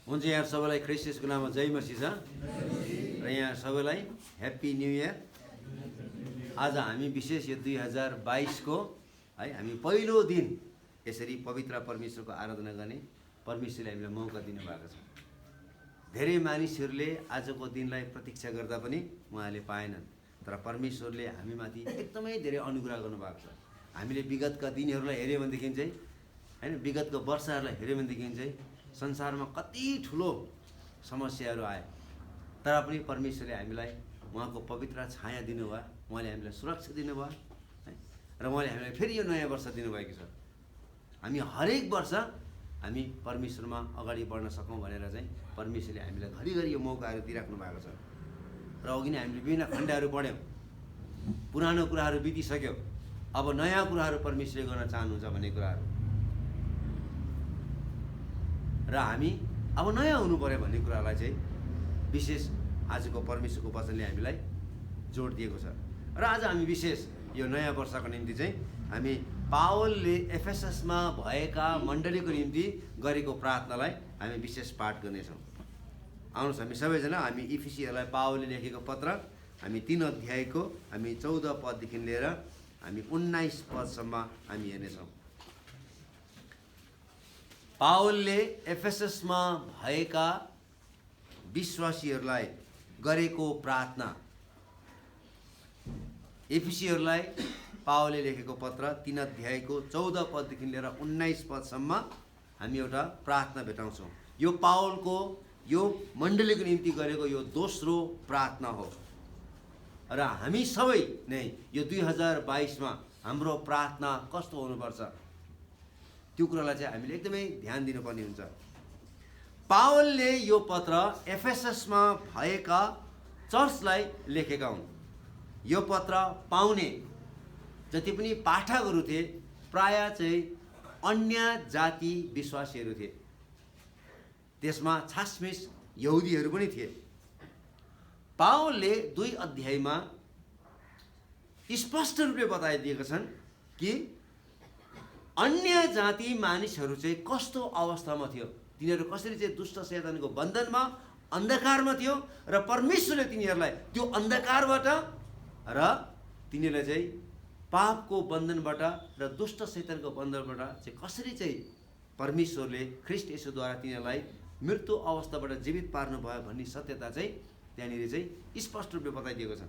हुन्छ, यहाँ सबैलाई ख्रीष्ट येशूको नाममा जय मसीह छ र यहाँ सबैलाई ह्याप्पी न्यू इयर। आज हामी विशेष यो 2022 को है हामी पहिलो दिन यसरी पवित्र परमेश्वरको आराधना गर्ने परमेश्वरले हामीलाई मौका दिनुभएको छ। धेरै मानिसहरूले आजको दिनलाई प्रतीक्षा गर्दा पनि उहाँले पाएनन्, तर परमेश्वरले हामीमाथि एकदमै धेरै अनुग्रह गर्नुभएको छ। हामीले विगतका दिनहरूलाई हेऱ्यौँ भनेदेखि चाहिँ हैन, विगतको वर्षहरूलाई हेऱ्यौँ भनेदेखि चाहिँ संसारमा कति ठुलो समस्याहरू आए, तर पनि परमेश्वरले हामीलाई उहाँको पवित्र छाया दिनुभयो, उहाँले हामीलाई सुरक्षा दिनुभयो है, र उहाँले हामीलाई फेरि यो नयाँ वर्ष दिनुभएको छ। हामी हरेक वर्ष हामी परमेश्वरमा अगाडि बढ्न सकौँ भनेर चाहिँ परमेश्वरले हामीलाई घरिघरि यो मौकाहरू दिइराख्नु भएको छ। र अघि नै हामीले विभिन्न खण्डहरू पढ्यौँ, पुरानो कुराहरू बितिसक्यो, अब नयाँ कुराहरू परमेश्वरले गर्न चाहनुहुन्छ भन्ने कुराहरू, र हामी अब नयाँ हुनु पर्यो भन्ने कुरालाई चाहिँ विशेष आजको परमेश्वरको वचनले हामीलाई जोड दिएको छ। र आज हामी विशेष यो नयाँ वर्षको निम्ति चाहिँ हामी पावलले एफेससमा भएका मण्डलीको निम्ति गरेको प्रार्थनालाई हामी विशेष पाठ गर्नेछौँ। आउनुहोस् हामी सबैजना हामी इफिसीहरूलाई पावलले लेखेको पत्र हामी 3 अध्यायको हामी 14 पददेखि लिएर हामी 19 पदसम्म हामी हेर्नेछौँ। पावलले एफेससमा भएका विश्वासीहरूलाई गरेको प्रार्थना। एफिसीहरूलाई पावलले लेखेको पत्र 3 अध्यायको 14 पददेखि लिएर 19 पदसम्म हामी एउटा प्रार्थना भेटाउँछौँ। यो पावलको यो मण्डलीको निम्ति गरेको यो दोस्रो प्रार्थना हो, र हामी सबै नै यो 2022मा हाम्रो प्रार्थना कस्तो हुनुपर्छ त्यो कुरालाई चाहिँ हामीले एकदमै ध्यान दिनुपर्ने हुन्छ। पावलले यो पत्र एफेससमा भएका चर्चलाई लेखेका हुन्। यो पत्र पाउने जति पनि पाठकहरू थिए प्राय चाहिँ अन्य जाति विश्वासीहरू थिए, त्यसमा छासमिस यहुदीहरू पनि थिए। पावलले 2 अध्यायमा स्पष्ट रूपले बताइदिएका छन् कि अन्य जाति मानिसहरू चाहिँ कस्तो अवस्थामा थियो, तिनीहरू कसरी चाहिँ दुष्ट शैतानको बन्धनमा अन्धकारमा थियो, र परमेश्वरले तिनीहरूलाई त्यो अन्धकारबाट र तिनीहरूलाई चाहिँ पापको बन्धनबाट र दुष्ट शैतानको बन्धनबाट चाहिँ कसरी चाहिँ परमेश्वरले ख्रीष्ट येशूद्वारा तिनीहरूलाई मृत्यु अवस्थाबाट जीवित पार्नुभयो भन्ने सत्यता चाहिँ त्यहाँनिर चाहिँ स्पष्ट रूपले बताइदिएको छ।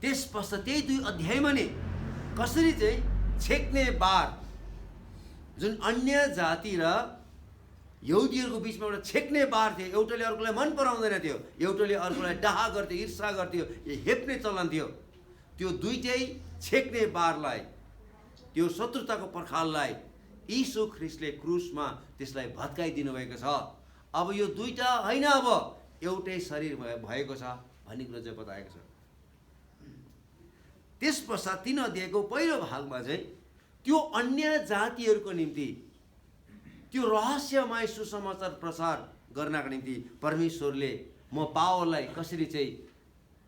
त्यस पश्चात त्यही 2 अध्यायमा नै कसरी चाहिँ छेक्ने बार, जुन अन्य जाति र यहुदीहरूको बिचमा एउटा छेक्ने बार थियो, एउटाले अर्कोलाई मन पराउँदैन थियो, एउटाले अर्कोलाई डाहा गर्थ्यो, ईर्षा गर्थ्यो, हेप्ने चलन थियो, त्यो दुईटै छेक्ने बारलाई, त्यो शत्रुताको पर्खाललाई यीशु ख्रीष्टले क्रुसमा त्यसलाई भत्काइदिनु भएको छ। अब यो दुईटा होइन, अब एउटै शरीर भएको छ भन्ने कुरो चाहिँ बताएको छ। त्यस पश्चात 3 अध्यायको पहिलो भागमा चाहिँ त्यो अन्य जातिहरूको निम्ति त्यो रहस्यमय सुसमाचार प्रचार गर्नका निम्ति परमेश्वरले म पावललाई कसरी चाहिँ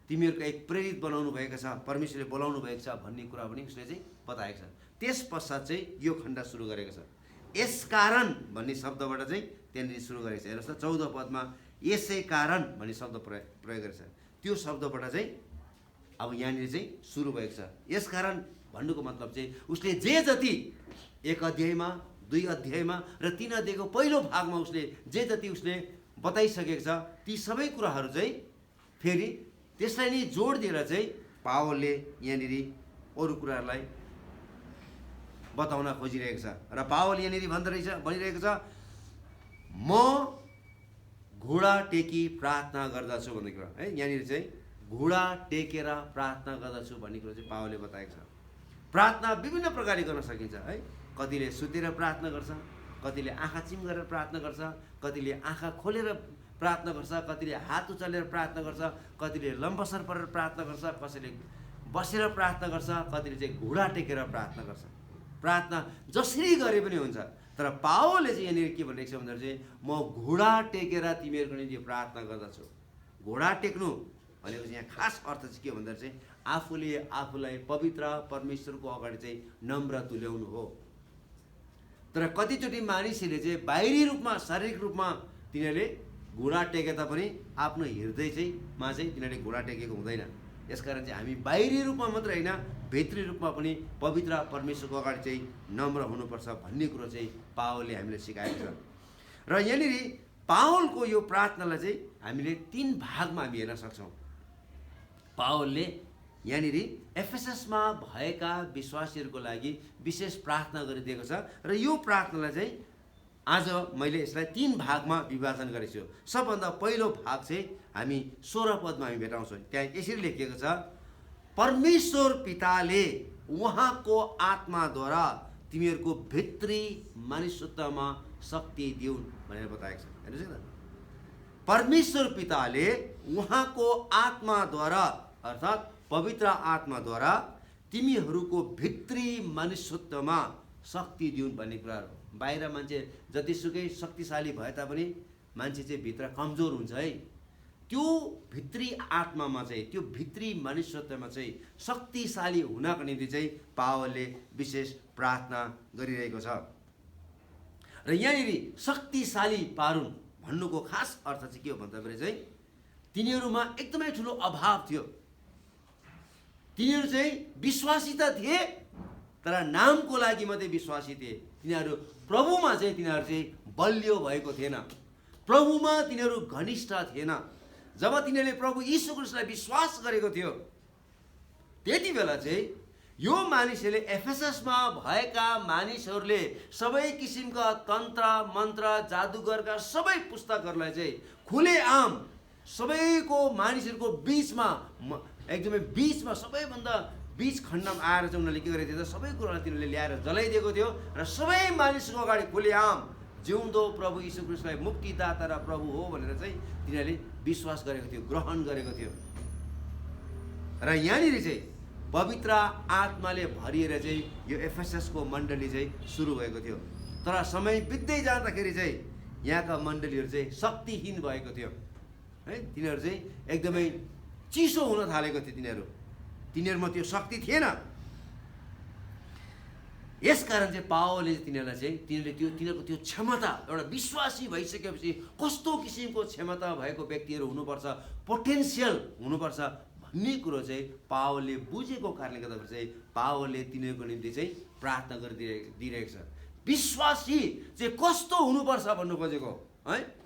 तिमीहरूको एक प्रेरित बनाउनु भएको छ, परमेश्वरले बोलाउनु भएको छ भन्ने कुरा पनि उसले चाहिँ बताएको छ। त्यस पश्चात चाहिँ यो खण्ड सुरु गरेको छ। यसकारण भन्ने शब्दबाट चाहिँ त्यहाँनिर सुरु गरेको छ। हेर्नुहोस् त 14 पदमा यसै कारण भन्ने शब्द प्रयोग गरेको छ। त्यो शब्दबाट चाहिँ अब यहाँनिर चाहिँ सुरु भएको छ। यसकारण भन्नुको मतलब चाहिँ उसले जे जति 1 अध्यायमा 2 अध्यायमा र 3 अध्यायको पहिलो भागमा उसले जे जति उसले बताइसकेको छ ती सबै कुराहरू चाहिँ फेरि त्यसलाई नै जोड दिएर चाहिँ पावलले यहाँनिर अरू कुराहरूलाई बताउन खोजिरहेको छ। र पावल यहाँनिर भनिरहेको छ, म घुँडा टेकी प्रार्थना गर्दछु भन्ने कुरा है। यहाँनिर चाहिँ घुँडा टेकेर प्रार्थना गर्दछु भन्ने कुरा चाहिँ पावलले बताएको छ। प्रार्थना विभिन्न प्रकारले गर्न सकिन्छ है। कतिले सुतेर प्रार्थना गर्छ, कतिले आँखा चिम गरेर प्रार्थना गर्छ, कतिले आँखा खोलेर प्रार्थना गर्छ, कतिले हात उचालेर प्रार्थना गर्छ, कतिले लम्बसर परेर प्रार्थना गर्छ, कसैले बसेर प्रार्थना गर्छ, कतिले चाहिँ घुँडा टेकेर प्रार्थना गर्छ। प्रार्थना जसरी गरे पनि हुन्छ, तर पावलले चाहिँ यहाँनिर के भनिरहेको छ भन्दा चाहिँ म घुँडा टेकेर तिमीहरूको निम्ति प्रार्थना गर्दछु। घुँडा टेक्नु भनेको चाहिँ यहाँ खास अर्थ चाहिँ के भन्दा चाहिँ आफूले आफूलाई पवित्र परमेश्वरको अगाडि चाहिँ नम्र तुल्याउनु हो। तर कतिचोटि मानिसहरूले चाहिँ बाहिरी रूपमा शारीरिक रूपमा तिनीहरूले घुँडा टेके तापनि आफ्नो हृदय चाहिँ तिनीहरूले घुँडा टेकेको हुँदैन। यसकारण चाहिँ हामी बाहिरी रूपमा मात्रै होइन, भित्री रूपमा पनि पवित्र परमेश्वरको अगाडि चाहिँ नम्र हुनुपर्छ भन्ने कुरो चाहिँ पावलले हामीलाई सिकाएको छ। र यहाँनिर पावलको यो प्रार्थनालाई चाहिँ हामीले 3 भागमा हामी हेर्न सक्छौँ। पावलले यहाँनिर एफेससमा भएका विश्वासीहरूको लागि विशेष प्रार्थना गरिदिएको छ र यो प्रार्थनालाई चाहिँ आज मैले यसलाई 3 भागमा विभाजन गरेको छु। सबभन्दा पहिलो भाग चाहिँ हामी 16 पदमा हामी भेटाउँछौँ। त्यहाँ यसरी लेखिएको छ, परमेश्वर पिताले उहाँको आत्माद्वारा तिमीहरूको भित्री मनुष्यत्वमा शक्ति दिउन् भनेर बताएको छ। हेर्नुहोस् न, परमेश्वर पिताले उहाँको आत्माद्वारा अर्थात् पवित्र आत्माद्वारा तिमीहरूको भित्री मनुष्यत्वमा शक्ति दिउन् भन्ने कुराहरू। बाहिर मान्छे जतिसुकै शक्तिशाली भए तापनि मान्छे चाहिँ भित्र कमजोर हुन्छ है। त्यो भित्री आत्मामा चाहिँ, त्यो भित्री मनुष्यत्वमा चाहिँ शक्तिशाली हुनको निम्ति चाहिँ पावलले विशेष प्रार्थना गरिरहेको छ। र यहाँनिर शक्तिशाली पारुन् भन्नुको खास अर्थ चाहिँ के हो भन्दाखेरि चाहिँ तिनीहरूमा एकदमै ठुलो अभाव थियो। तिनीहरू चाहिँ विश्वासी त थिए तर नामको लागि मात्रै विश्वासी थिए। तिनीहरू प्रभुमा चाहिँ तिनीहरू चाहिँ बलियो भएको थिएन, प्रभुमा तिनीहरू घनिष्ठ थिएन। जब तिनीहरूले प्रभु यीशु ख्रीष्टलाई विश्वास गरेको थियो त्यति बेला चाहिँ यो मानिसहरूले एफेससमा भएका मानिसहरूले सबै किसिमका तन्त्र मन्त्र जादुगरका सबै पुस्तकहरूलाई चाहिँ खुलेआम सबैको मानिसहरूको बिचमा एकदमै बिचमा सबैभन्दा बीच खण्डमा आएर चाहिँ उनीहरूले के गरेको थियो त सबै कुरालाई तिनीहरूले ल्याएर जलाइदिएको थियो र सबै मानिसको अगाडि खुलेआम जिउँदो प्रभु यीशु ख्रीष्टलाई मुक्तिदाता र प्रभु हो भनेर चाहिँ तिनीहरूले विश्वास गरेको थियो, ग्रहण गरेको थियो। र यहाँनिर चाहिँ पवित्र आत्माले भरिएर चाहिँ यो एफेससको मण्डली चाहिँ सुरु भएको थियो। तर समय बित्दै जाँदाखेरि चाहिँ यहाँका मण्डलीहरू चाहिँ शक्तिहीन भएको थियो है। तिनीहरू चाहिँ एकदमै चिसो हुन थालेको थियो। तिनीहरूमा त्यो शक्ति थिएन। यसकारण चाहिँ पावलले तिनीहरूको त्यो क्षमता, एउटा विश्वासी भइसकेपछि कस्तो किसिमको क्षमता भएको व्यक्तिहरू हुनुपर्छ, पोटेन्सियल हुनुपर्छ भन्ने कुरो चाहिँ पावलले बुझेको कारणले गर्दाखेरि चाहिँ पावलले तिनीहरूको निम्ति चाहिँ प्रार्थना गरिदिइरहेको छ। विश्वासी चाहिँ कस्तो हुनुपर्छ भन्नु खोजेको है।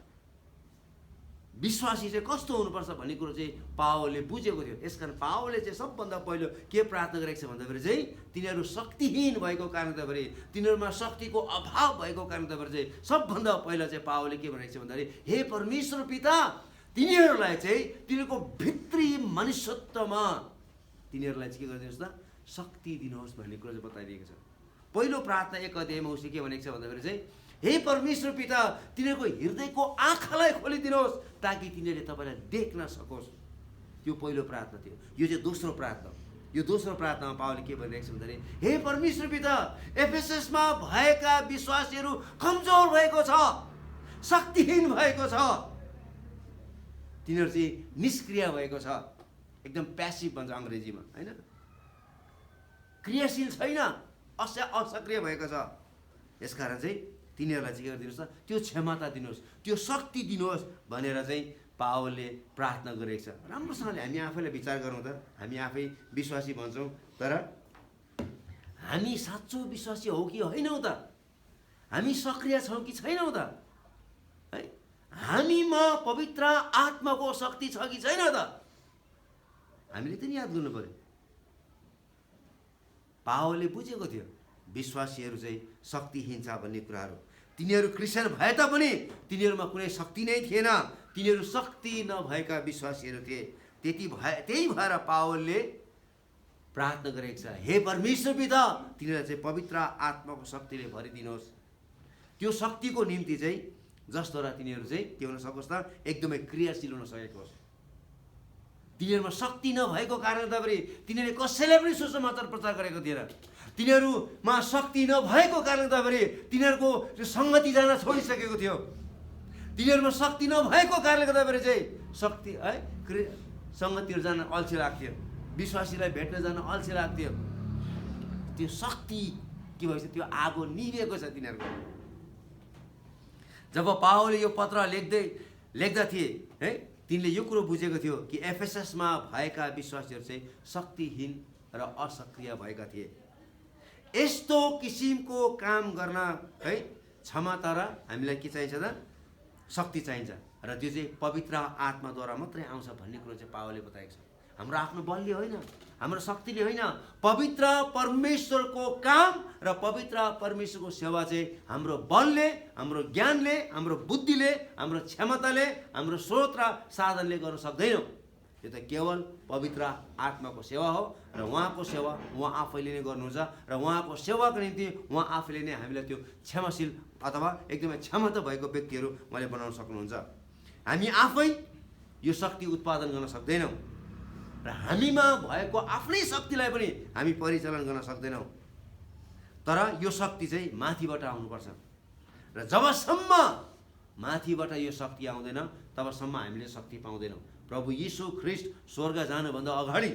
विश्वासी चाहिँ कस्तो हुनुपर्छ भन्ने कुरो चाहिँ पावलले बुझेको थियो। यसकारण पावलले चाहिँ सबभन्दा पहिलो के प्रार्थना गरेको छ भन्दाखेरि चाहिँ तिनीहरू शक्तिहीन भएको कारण गर्दाखेरि, तिनीहरूमा शक्तिको अभाव भएको कारण गर्दाखेरि चाहिँ सबभन्दा पहिला चाहिँ पावलले के भनेको छ भन्दाखेरि, हे परमेश्वर पिता, तिनीहरूलाई चाहिँ तिनीहरूको भित्री मनुष्यत्वमा तिनीहरूलाई चाहिँ के गरिदिनुहोस् त, शक्ति दिनुहोस् भन्ने कुरो चाहिँ बताइदिएको छ। पहिलो प्रार्थना 1 अध्यायमा उसले के भनेको छ भन्दाखेरि चाहिँ, हे परमेश्वर पिता, तिनीहरूको हृदयको आँखालाई खोलिदिनुहोस् ताकि तिनीहरूले तपाईँलाई देख्न सकोस्। त्यो पहिलो प्रार्थना थियो। यो चाहिँ दोस्रो प्रार्थना। यो दोस्रो प्रार्थनामा पावलले के भनिरहेको छ भन्दाखेरि, हे परमेश्वर पिता, एफेससमा भएका विश्वासीहरू कमजोर भएको छ, शक्तिहीन भएको छ, तिनीहरू चाहिँ निष्क्रिय भएको छ, एकदम प्यासिभ भन्छ अङ्ग्रेजीमा होइन, क्रियाशील छैन, असक्रिय भएको छ। यसकारण चाहिँ तिनीहरूलाई चाहिँ के गरिदिनुहोस् त, त्यो क्षमता दिनुहोस्, त्यो शक्ति दिनुहोस् भनेर चाहिँ पावलले प्रार्थना गरेको छ। राम्रोसँगले हामी आफैलाई विचार गरौँ त। हामी आफै विश्वासी भन्छौँ तर हामी साँचो विश्वासी हौ कि होइनौँ त? हामी सक्रिय छौँ कि छैनौँ त है? हामीमा पवित्र आत्माको शक्ति छ कि छैन त? हामीले त नि याद गर्नु पर्यो। पावलले बुझेको थियो विश्वासीहरू चाहिँ शक्तिहीन छ भन्ने कुराहरू। तिनीहरू क्रिस्चियन भए तापनि तिनीहरूमा कुनै शक्ति नै थिएन। तिनीहरू शक्ति नभएका विश्वासीहरू थिए। त्यही भएर पावलले प्रार्थना गरेको छ, हे परमेश्वर पिता, तिनीहरूलाई चाहिँ पवित्र आत्माको शक्तिले भरिदिनुहोस्। त्यो शक्तिको निम्ति चाहिँ जसद्वारा तिनीहरू चाहिँ के हुन सकोस् त, एकदमै क्रियाशील हुन सकेको होस्। तिनीहरूमा शक्ति नभएको कारणले गर्दाखेरि तिनीहरूले कसैलाई पनि सुसमाचार प्रचार गरेको थिएन। तिनीहरूमा शक्ति नभएको कारणले गर्दाखेरि तिनीहरूको सङ्गति जान छोडिसकेको थियो। तिनीहरूमा शक्ति नभएको कारणले गर्दाखेरि चाहिँ शक्ति है सङ्गतिहरू जान अल्छी लाग्थ्यो, विश्वासीलाई भेट्न जान अल्छी लाग्थ्यो। त्यो शक्ति के भएछ त्यो आगो निभेको छ तिनीहरूको। जब पावलले यो पत्र लेख्दा थिए है, तिनले यो कुरो बुझेको थियो कि एफएसएसमा भएका विश्वासीहरू चाहिँ शक्तिहीन र असक्रिय भएका थिए। यस्तो किसिमको काम गर्न है क्षमता र हामीलाई के चाहिन्छ त? शक्ति चाहिन्छ, र त्यो चाहिँ पवित्र आत्माद्वारा मात्रै आउँछ भन्ने कुरो चाहिँ पावलले बताएको छ। हाम्रो आफ्नो बलले होइन, हाम्रो शक्तिले होइन, पवित्र परमेश्वरको काम र पवित्र परमेश्वरको सेवा चाहिँ हाम्रो बलले, हाम्रो ज्ञानले, हाम्रो बुद्धिले, हाम्रो क्षमताले, हाम्रो स्रोत र साधनले गर्न सक्दैनौँ। यो त केवल पवित्र आत्माको सेवा हो, र उहाँको सेवा उहाँ आफैले नै गर्नुहुन्छ, र उहाँको सेवाको निम्ति उहाँ आफैले नै हामीलाई त्यो क्षमाशील अथवा एकदमै क्षमता भएको व्यक्तिहरू उहाँले बनाउन सक्नुहुन्छ। हामी आफै यो शक्ति उत्पादन गर्न सक्दैनौँ, र हामीमा भएको आफ्नै शक्तिलाई पनि हामी परिचालन गर्न सक्दैनौँ। तर यो शक्ति चाहिँ माथिबाट आउनुपर्छ, र जबसम्म माथिबाट यो शक्ति आउँदैन तबसम्म हामीले शक्ति पाउँदैनौँ। प्रभु यीशु ख्रीष्ट स्वर्ग जानुभन्दा अगाडि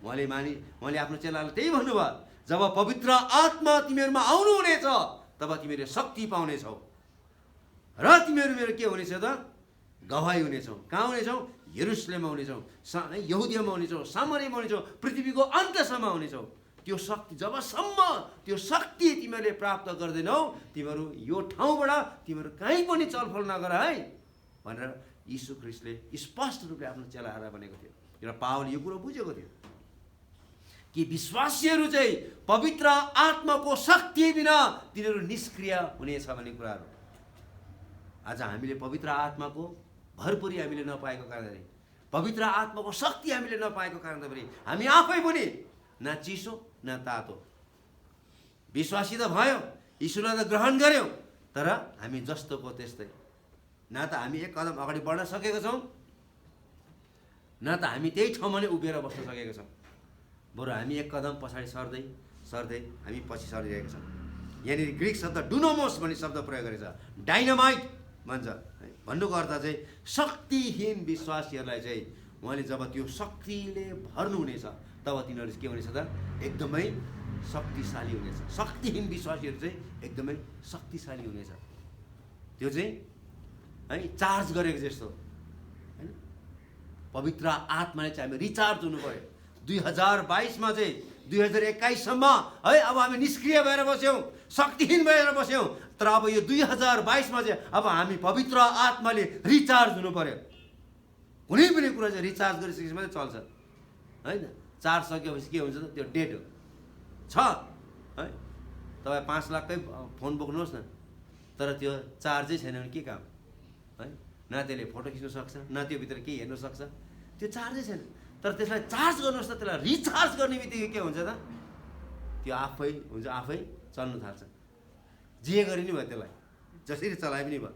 उहाँले आफ्नो चेलालाई त्यही भन्नुभयो, जब पवित्र आत्मा तिमीहरूमा आउनुहुनेछ तब तिमीहरूले शक्ति पाउनेछौ, र तिमीहरू मेरो के हुनेछ त? गवाही हुनेछौ। कहाँ हुनेछौ? यरुशलेममा हुनेछौ, यहुदियामा हुनेछौ, सामरियामा हुनेछौ, पृथ्वीको अन्तसम्म हुनेछौ। त्यो शक्ति जबसम्म त्यो शक्ति तिमीहरूले प्राप्त गर्दैनौ, तिमीहरू यो ठाउँबाट तिमीहरू कहीँ पनि चलफल नगर है भनेर यीशु ख्रीष्टले स्पष्ट रूपले आफ्नो चेलाहरूलाई भनेको थियो। र पावलले यो कुरो बुझेको थियो कि विश्वासीहरू चाहिँ पवित्र आत्माको शक्ति बिना तिनीहरू निष्क्रिय हुनेछ भन्ने कुराहरू। आज हामीले पवित्र आत्माको भरपुरी हामीले नपाएको कारणले, पवित्र आत्माको शक्ति हामीले नपाएको कारणले पनि हामी आफै पनि न चिसो न तातो, विश्वासी त भयो, यीशुलाई त ग्रहण गर्यौँ, तर हामी जस्तोको त्यस्तै। न त हामी एक कदम अगाडि बढ्न सकेका छौँ, न त हामी त्यही ठाउँमा नै उभिएर बस्न सकेका छौँ। बरु हामी एक कदम पछाडि सर्दै सर्दै हामी पछि सरिरहेका छौँ। यहाँनिर ग्रिक शब्द डुनामोस भन्ने शब्द प्रयोग गरेको छ, डाइनामाइट भन्छ। भन्नुको अर्थ चाहिँ शक्तिहीन विश्वासीहरूलाई चाहिँ उहाँले जब त्यो शक्तिले भर्नुहुनेछ तब तिनीहरू के हुनेछ त? एकदमै शक्तिशाली हुनेछ। शक्तिहीन विश्वासीहरू चाहिँ एकदमै शक्तिशाली हुनेछ। त्यो चाहिँ है चार्ज गरेको जस्तो होइन। पवित्र आत्माले चाहिँ हामी रिचार्ज हुनु पऱ्यो। 2022मा चाहिँ 2021सम्म है अब हामी निष्क्रिय भएर बस्यौँ, शक्तिहीन भएर बस्यौँ, तर अब यो 2022मा चाहिँ अब हामी पवित्र आत्माले रिचार्ज हुनु पर्यो। कुनै पनि कुरा चाहिँ रिचार्ज गरिसकेपछि मात्रै चल्छ होइन। चार्ज सकेपछि के हुन्छ त? त्यो डेड हो छ है। तपाईँ 5 लाखकै फोन बोक्नुहोस् न, तर त्यो चार्जै छैन भने के काम है? न त्यसले फोटो खिच्न सक्छ, न त्यो भित्र केही हेर्न सक्छ, त्यो चार्जै छैन। तर त्यसलाई चार्ज गर्नुहोस् त, त्यसलाई रिचार्ज गर्ने बित्तिकै के हुन्छ त? त्यो आफै हुन्छ, आफै चल्नु थाल्छ। जे गरे नि भयो, त्यसलाई जसरी चलाए पनि भयो।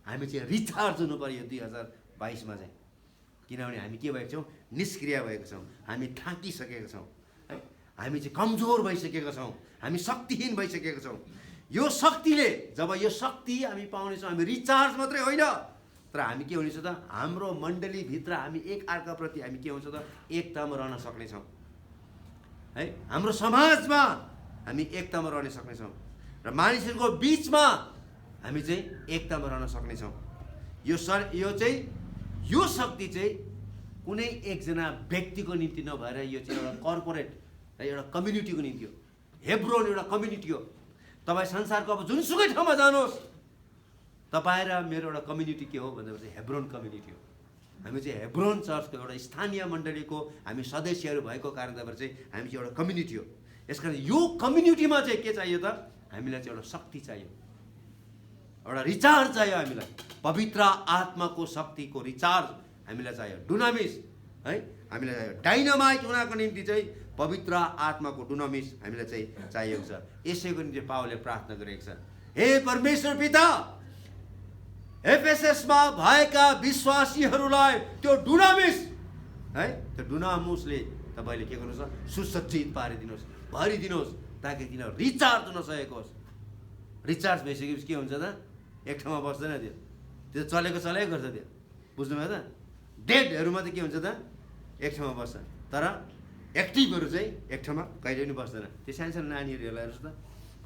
हामी चाहिँ रिचार्ज हुनु पऱ्यो 2022मा चाहिँ, किनभने हामी के भएको छौँ? निष्क्रिय भएको छौँ, हामी थाकिसकेका छौँ है। हामी चाहिँ कमजोर भइसकेका छौँ, हामी शक्तिहीन भइसकेका छौँ। यो शक्तिले, जब यो शक्ति हामी पाउनेछौँ, हामी रिचार्ज मात्रै होइन, तर हामी के हुनेछ त? हाम्रो मण्डलीभित्र हामी एक अर्काप्रति हामी के हुन्छ त? एकतामा रहन सक्नेछौँ है। हाम्रो समाजमा हामी एकतामा रहन सक्नेछौँ, र मानिसहरूको बिचमा हामी चाहिँ एकतामा रहन सक्नेछौँ। यो शक्ति चाहिँ कुनै एकजना व्यक्तिको निम्ति नभएर यो चाहिँ एउटा कर्पोरेट र एउटा कम्युनिटीको निम्ति हो। हेब्रोन एउटा कम्युनिटी हो। तपाईँ संसारको अब जुनसुकै ठाउँमा जानुहोस्, तपाईँ र मेरो एउटा कम्युनिटी के हो भन्दाखेरि चाहिँ हेब्रोन कम्युनिटी हो। हामी चाहिँ हेब्रोन चर्चको एउटा स्थानीय मण्डलीको हामी सदस्यहरू भएको कारणले चाहिँ हामी चाहिँ एउटा कम्युनिटी हो। यसकारण यो कम्युनिटीमा चाहिँ के चाहियो त? हामीलाई चाहिँ एउटा शक्ति चाहियो, एउटा रिचार्ज चाहियो। हामीलाई पवित्र आत्माको शक्तिको रिचार्ज हामीलाई चाहियो। डुनामिस है हामीलाई चाहियो। डाइनामाइट हुनको निम्ति चाहिँ पवित्र आत्माको डुनामिस हामीलाई चाहिँ चाहिएको छ। यसैको निम्ति पावलले प्रार्थना गरेको छ, हे परमेश्वर पिता, एफएसएसमा भएका विश्वासीहरूलाई त्यो डुनामिस है, त्यो डुनामुसले तपाईँले के गर्नुहोस्? सुसज्जित पारिदिनुहोस्, भरिदिनुहोस्, ताकि तिनीहरू रिचार्ज हुन सकेको होस्। रिचार्ज भइसकेपछि के हुन्छ त? एक ठाउँमा बस्दैन, त्यो चलेको गर्छ। त्यो बुझ्नुभयो त? डेडहरू मात्रै के हुन्छ त? एक ठाउँमा बस्छ, तर एक्टिभहरू चाहिँ एक ठाउँमा कहिले पनि बस्दैन। त्यो सानो सानो नानीहरू हेर्नुहोस् त,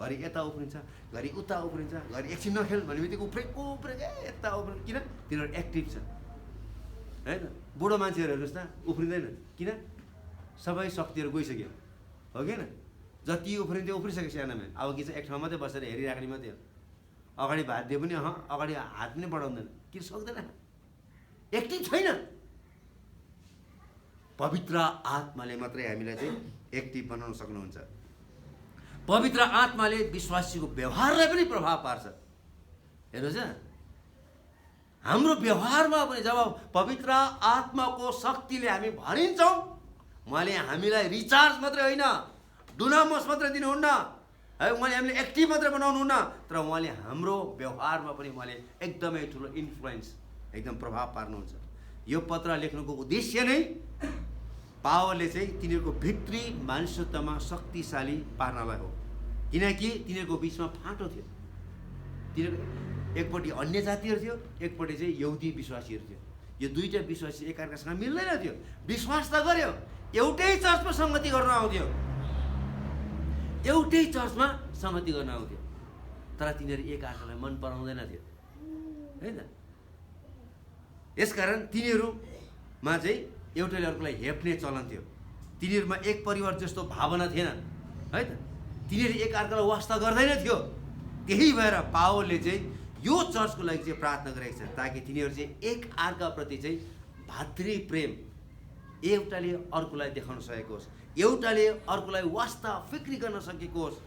घरि यता उफ्रिन्छ, घरि उता उफ्रिन्छ, घरि एकछिन नखेल भन्ने बित्तिकै उफ्रेको यता उफ्रेको। किन? तिनीहरू एक्टिभ छ होइन। बुढो मान्छेहरू हेर्नुहोस् न, उफ्रिँदैन। किन? सबै शक्तिहरू गइसक्यो हो कि होइन? जति उफ्रिन्थ्यो उफ्रिसक्यो सानोमा। अब के छ, एक ठाउँ मात्रै बसेर हेरिराख्ने मात्रै हो। अगाडि भात दियो पनि अगाडि हात पनि बढाउँदैन। किन सक्दैन? एक्टिभ छैन। पवित्र आत्माले मात्रै हामीलाई चाहिँ एक्टिभ बनाउन सक्नुहुन्छ। पवित्र आत्माले विश्वासीको व्यवहारलाई पनि प्रभाव पार्छ। हेर्नुहोस् न, हाम्रो व्यवहारमा पनि जब पवित्र आत्माको शक्तिले हामी भरिन्छौँ, उहाँले हामीलाई रिचार्ज मात्रै होइन, डुनामस मात्रै दिनुहुन्न है, उहाँले हामीले एक्टिभ मात्रै बनाउनुहुन्न, तर उहाँले हाम्रो व्यवहारमा पनि उहाँले एकदमै ठुलो इन्फ्लुएन्स, एकदम प्रभाव पार्नुहुन्छ। यो पत्र लेख्नुको उद्देश्य नै पावलले चाहिँ तिनीहरूको भित्री मानिसत्वमा शक्तिशाली पार्नलाई हो। किनकि तिनीहरूको बिचमा फाँटो थियो। तिनीहरू एकपट्टि अन्य जातिहरू थियो, एकपट्टि चाहिँ यहुदी विश्वासीहरू थियो। यो दुईवटा विश्वासी एकअर्कासँग मिल्दैन थियो। विश्वास त गर्यो, एउटै चर्चमा सङ्गति गर्न आउँथ्यो, एउटै चर्चमा सङ्गति गर्न आउँथ्यो, तर तिनीहरू एकअर्कालाई मन पराउँदैन थियो होइन। यसकारण तिनीहरूमा चाहिँ एउटाले अर्कोलाई हेप्ने चलन थियो। तिनीहरूमा एक परिवार जस्तो भावना थिएन है त। तिनीहरू एकअर्कालाई वास्ता गर्दैन थियो। त्यही भएर पावलले चाहिँ यो चर्चको लागि चाहिँ प्रार्थना गरेको छ, ताकि तिनीहरू चाहिँ एक अर्काप्रति चाहिँ भातृ प्रेम एउटाले अर्कोलाई देखाउन सकेको होस्, एउटाले अर्कोलाई वास्ता फिक्री गर्न सकेको होस्।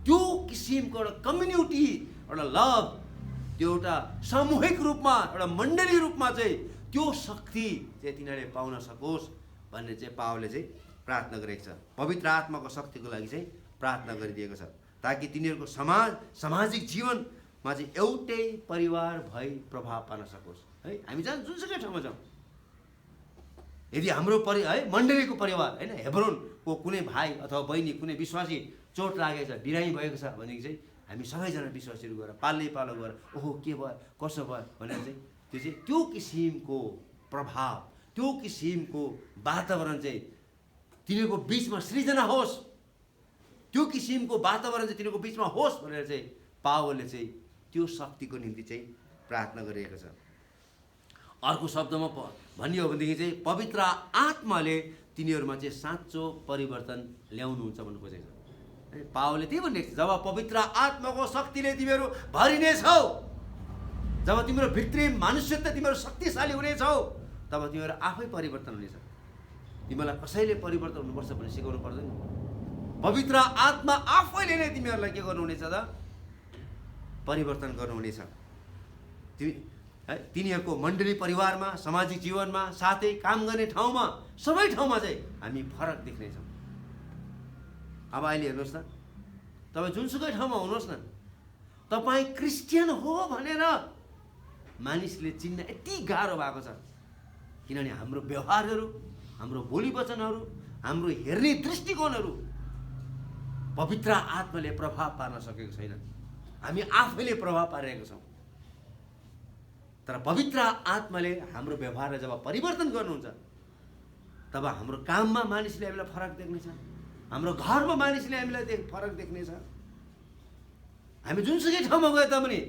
त्यो किसिमको एउटा कम्युनिटी, एउटा लभ, त्यो एउटा सामूहिक रूपमा, एउटा मण्डली रूपमा चाहिँ त्यो शक्ति चाहिँ तिनीहरूले पाउन सकोस् भन्ने चाहिँ पावलले चाहिँ प्रार्थना गरेको छ। पवित्र आत्माको शक्तिको लागि चाहिँ प्रार्थना गरिदिएको छ, ताकि तिनीहरूको सामाजिक जीवनमा चाहिँ एउटै परिवार भई प्रभाव पार्न सकोस् है। हामी जहाँ जुनसुकै ठाउँमा जाउँ, यदि हाम्रो मण्डलीको परिवार होइन, हेब्रोनको कुनै भाइ अथवा बहिनी, कुनै विश्वासी चोट लागेको छ, बिरामी भएको छ भनेदेखि चाहिँ हामी सबैजना विश्वासीहरू गएर पालै पालो गएर ओहो के भयो कसो भयो भनेर चाहिँ त्यो किसिमको प्रभाव, त्यो किसिमको वातावरण चाहिँ तिनीहरूको बिचमा सृजना होस्, त्यो किसिमको वातावरण चाहिँ तिनीहरूको बिचमा होस् भनेर चाहिँ पावलले चाहिँ त्यो शक्तिको निम्ति चाहिँ प्रार्थना गरिएको छ। अर्को शब्दमा भन्ने हो भनेदेखि चाहिँ पवित्र आत्माले तिनीहरूमा चाहिँ साँचो परिवर्तन ल्याउनुहुन्छ भन्नु खोजेको छ। पावलले त्यही भनिरहेको छ, जब पवित्र आत्माको शक्तिले तिमीहरू भरिनेछौ, जब तिम्रो भित्री मानुष्यत्व तिमीहरू शक्तिशाली हुनेछौ, तब तिमीहरू आफै परिवर्तन हुनेछ। तिमीलाई कसैले परिवर्तन हुनुपर्छ भने सिकाउनु पर्दैन। पवित्र आत्मा आफैले नै तिमीहरूलाई के गर्नुहुनेछ त? परिवर्तन गर्नुहुनेछ। तिनीहरूको मण्डली परिवारमा, सामाजिक जीवनमा, साथै काम गर्ने ठाउँमा, सबै ठाउँमा चाहिँ हामी फरक देख्नेछौँ। अब अहिले हेर्नुहोस् न, तपाईँ जुनसुकै ठाउँमा हुनुहोस् न, तपाईँ क्रिस्चियन हो भनेर मानिसले चिन्न यति गाह्रो भएको छ। किनभने हाम्रो व्यवहारहरू, हाम्रो बोली वचनहरू, हाम्रो हेर्ने दृष्टिकोणहरू पवित्र आत्माले प्रभाव पार्न सकेको छैन। हामी आफैले प्रभाव पारिरहेको छौँ। तर पवित्र आत्माले हाम्रो व्यवहारलाई जब परिवर्तन गर्नुहुन्छ, तब हाम्रो काममा मानिसले हामीलाई फरक देख्नेछ, हाम्रो घरमा मानिसले हामीलाई फरक देख्नेछ। हामी जुनसुकै ठाउँमा गए तापनि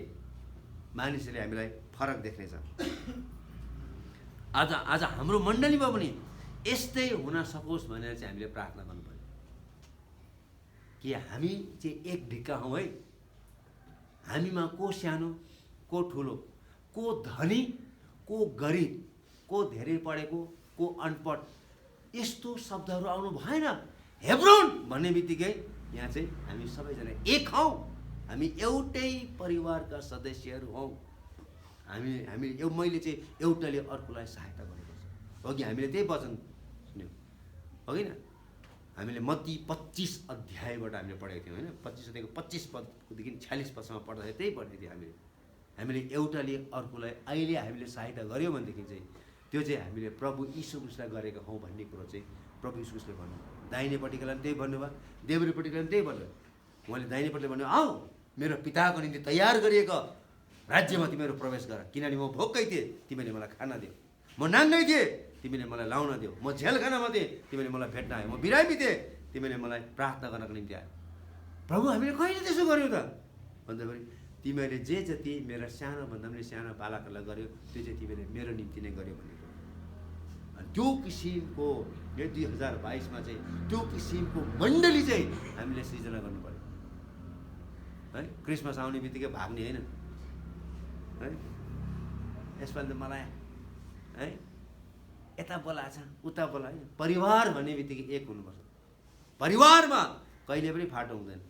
मानिसले हामीलाई फरक देख्नेछ। आज हाम्रो मण्डलीमा पनि यस्तै हुन सकोस् भनेर चाहिँ हामीले प्रार्थना गर्नु पर्यो कि हामी चाहिँ एक ढिक्का हौँ है। हामीमा को सानो, को ठुलो, को धनी, को गरिब, को धेरै पढेको, को अनपढ, यस्तो शब्दहरू आउनु भएन। हेब्रोन भन्ने बित्तिकै यहाँ चाहिँ हामी सबैजना एक हौँ, हामी एउटै परिवारका सदस्यहरू हौँ। मैले चाहिँ एउटाले अर्कोलाई सहायता गर्नुपर्छ। अघि हामीले त्यही वचन सुन्यौँ हो कि न? हामीले मत्ती 25 अध्यायबाट हामीले पढेको थियौँ होइन। 25 अध्यायको 25 पददेखि 46 पदसम्म पढ्दाखेरि त्यही पढेको थियो हामीले एउटाले अर्कोलाई अहिले हामीले सहायता गऱ्यौँ भनेदेखि चाहिँ त्यो चाहिँ हामीले प्रभु यीशु ख्रीष्टलाई गरेका हौँ भन्ने कुरो चाहिँ प्रभु यीशु ख्रीष्टले भन्नुभयो। दाहिनेपट्टिकोलाई पनि त्यही भन्नुभयो, देब्रेपट्टिकोलाई पनि त्यही भन्नुभयो। उहाँले दाहिनेपट्टिले भन्नुभयो, आऊ मेरो पिताको निम्ति तयार गरिएको राज्यमा तिमीहरू प्रवेश गर, किनभने म भोकै थिएँ तिमीले मलाई खाना दियो, म नाङ्गै थिएँ तिमीले मलाई लाउन दियो, म झेलखानामा थिएँ तिमीले मलाई भेट्न आयो, म बिरामी थिएँ तिमीले मलाई प्रार्थना गर्नको निम्ति आयो। प्रभु हामीले कहिले त्यसो गर्यौँ त भन्दाखेरि तिमीहरूले जे जति मेरा सानोभन्दा पनि सानो बालकहरूलाई गर्यो त्यो चाहिँ तिमीले मेरो निम्ति नै गर्यो भनेको। अनि त्यो किसिमको 2022मा चाहिँ त्यो किसिमको मण्डली चाहिँ हामीले सृजना गर्नु पर्यो है। क्रिसमस आउने बित्तिकै भाग्ने होइन है। यसपालि त मलाई है यता बोलाछ उता बोला, परिवार भन्ने बित्तिकै एक हुनुपर्छ। परिवारमा कहिले पनि फाटो हुँदैन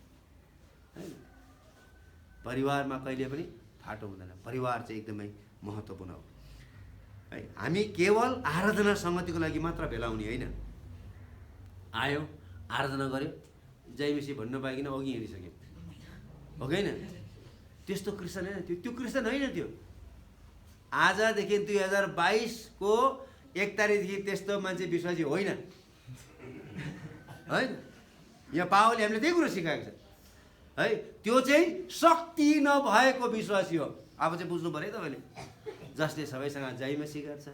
है। परिवारमा कहिले पनि फाटो हुँदैन। परिवार चाहिँ एकदमै महत्त्वपूर्ण हो है। हामी केवल आराधना सङ्गतिको लागि मात्र भेला हुने होइन। आयो आराधना गर्यो जय मसी भन्न पाइकन अघि हिँडिसक्यो हो कि होइन? त्यस्तो क्रिस्चियन होइन त्यो। त्यो क्रिस्चियन होइन त्यो। आजदेखि 2022को 1 तारिकदेखि त्यस्तो मान्छे विश्वासी होइन होइन। यहाँ पावलले हामीले त्यही कुरो सिकाएको छ है। त्यो चाहिँ शक्ति नभएको विश्वासी हो। अब चाहिँ बुझ्नु पऱ्यो तपाईँले। जसले सबैसँग जय मसी गर्छ,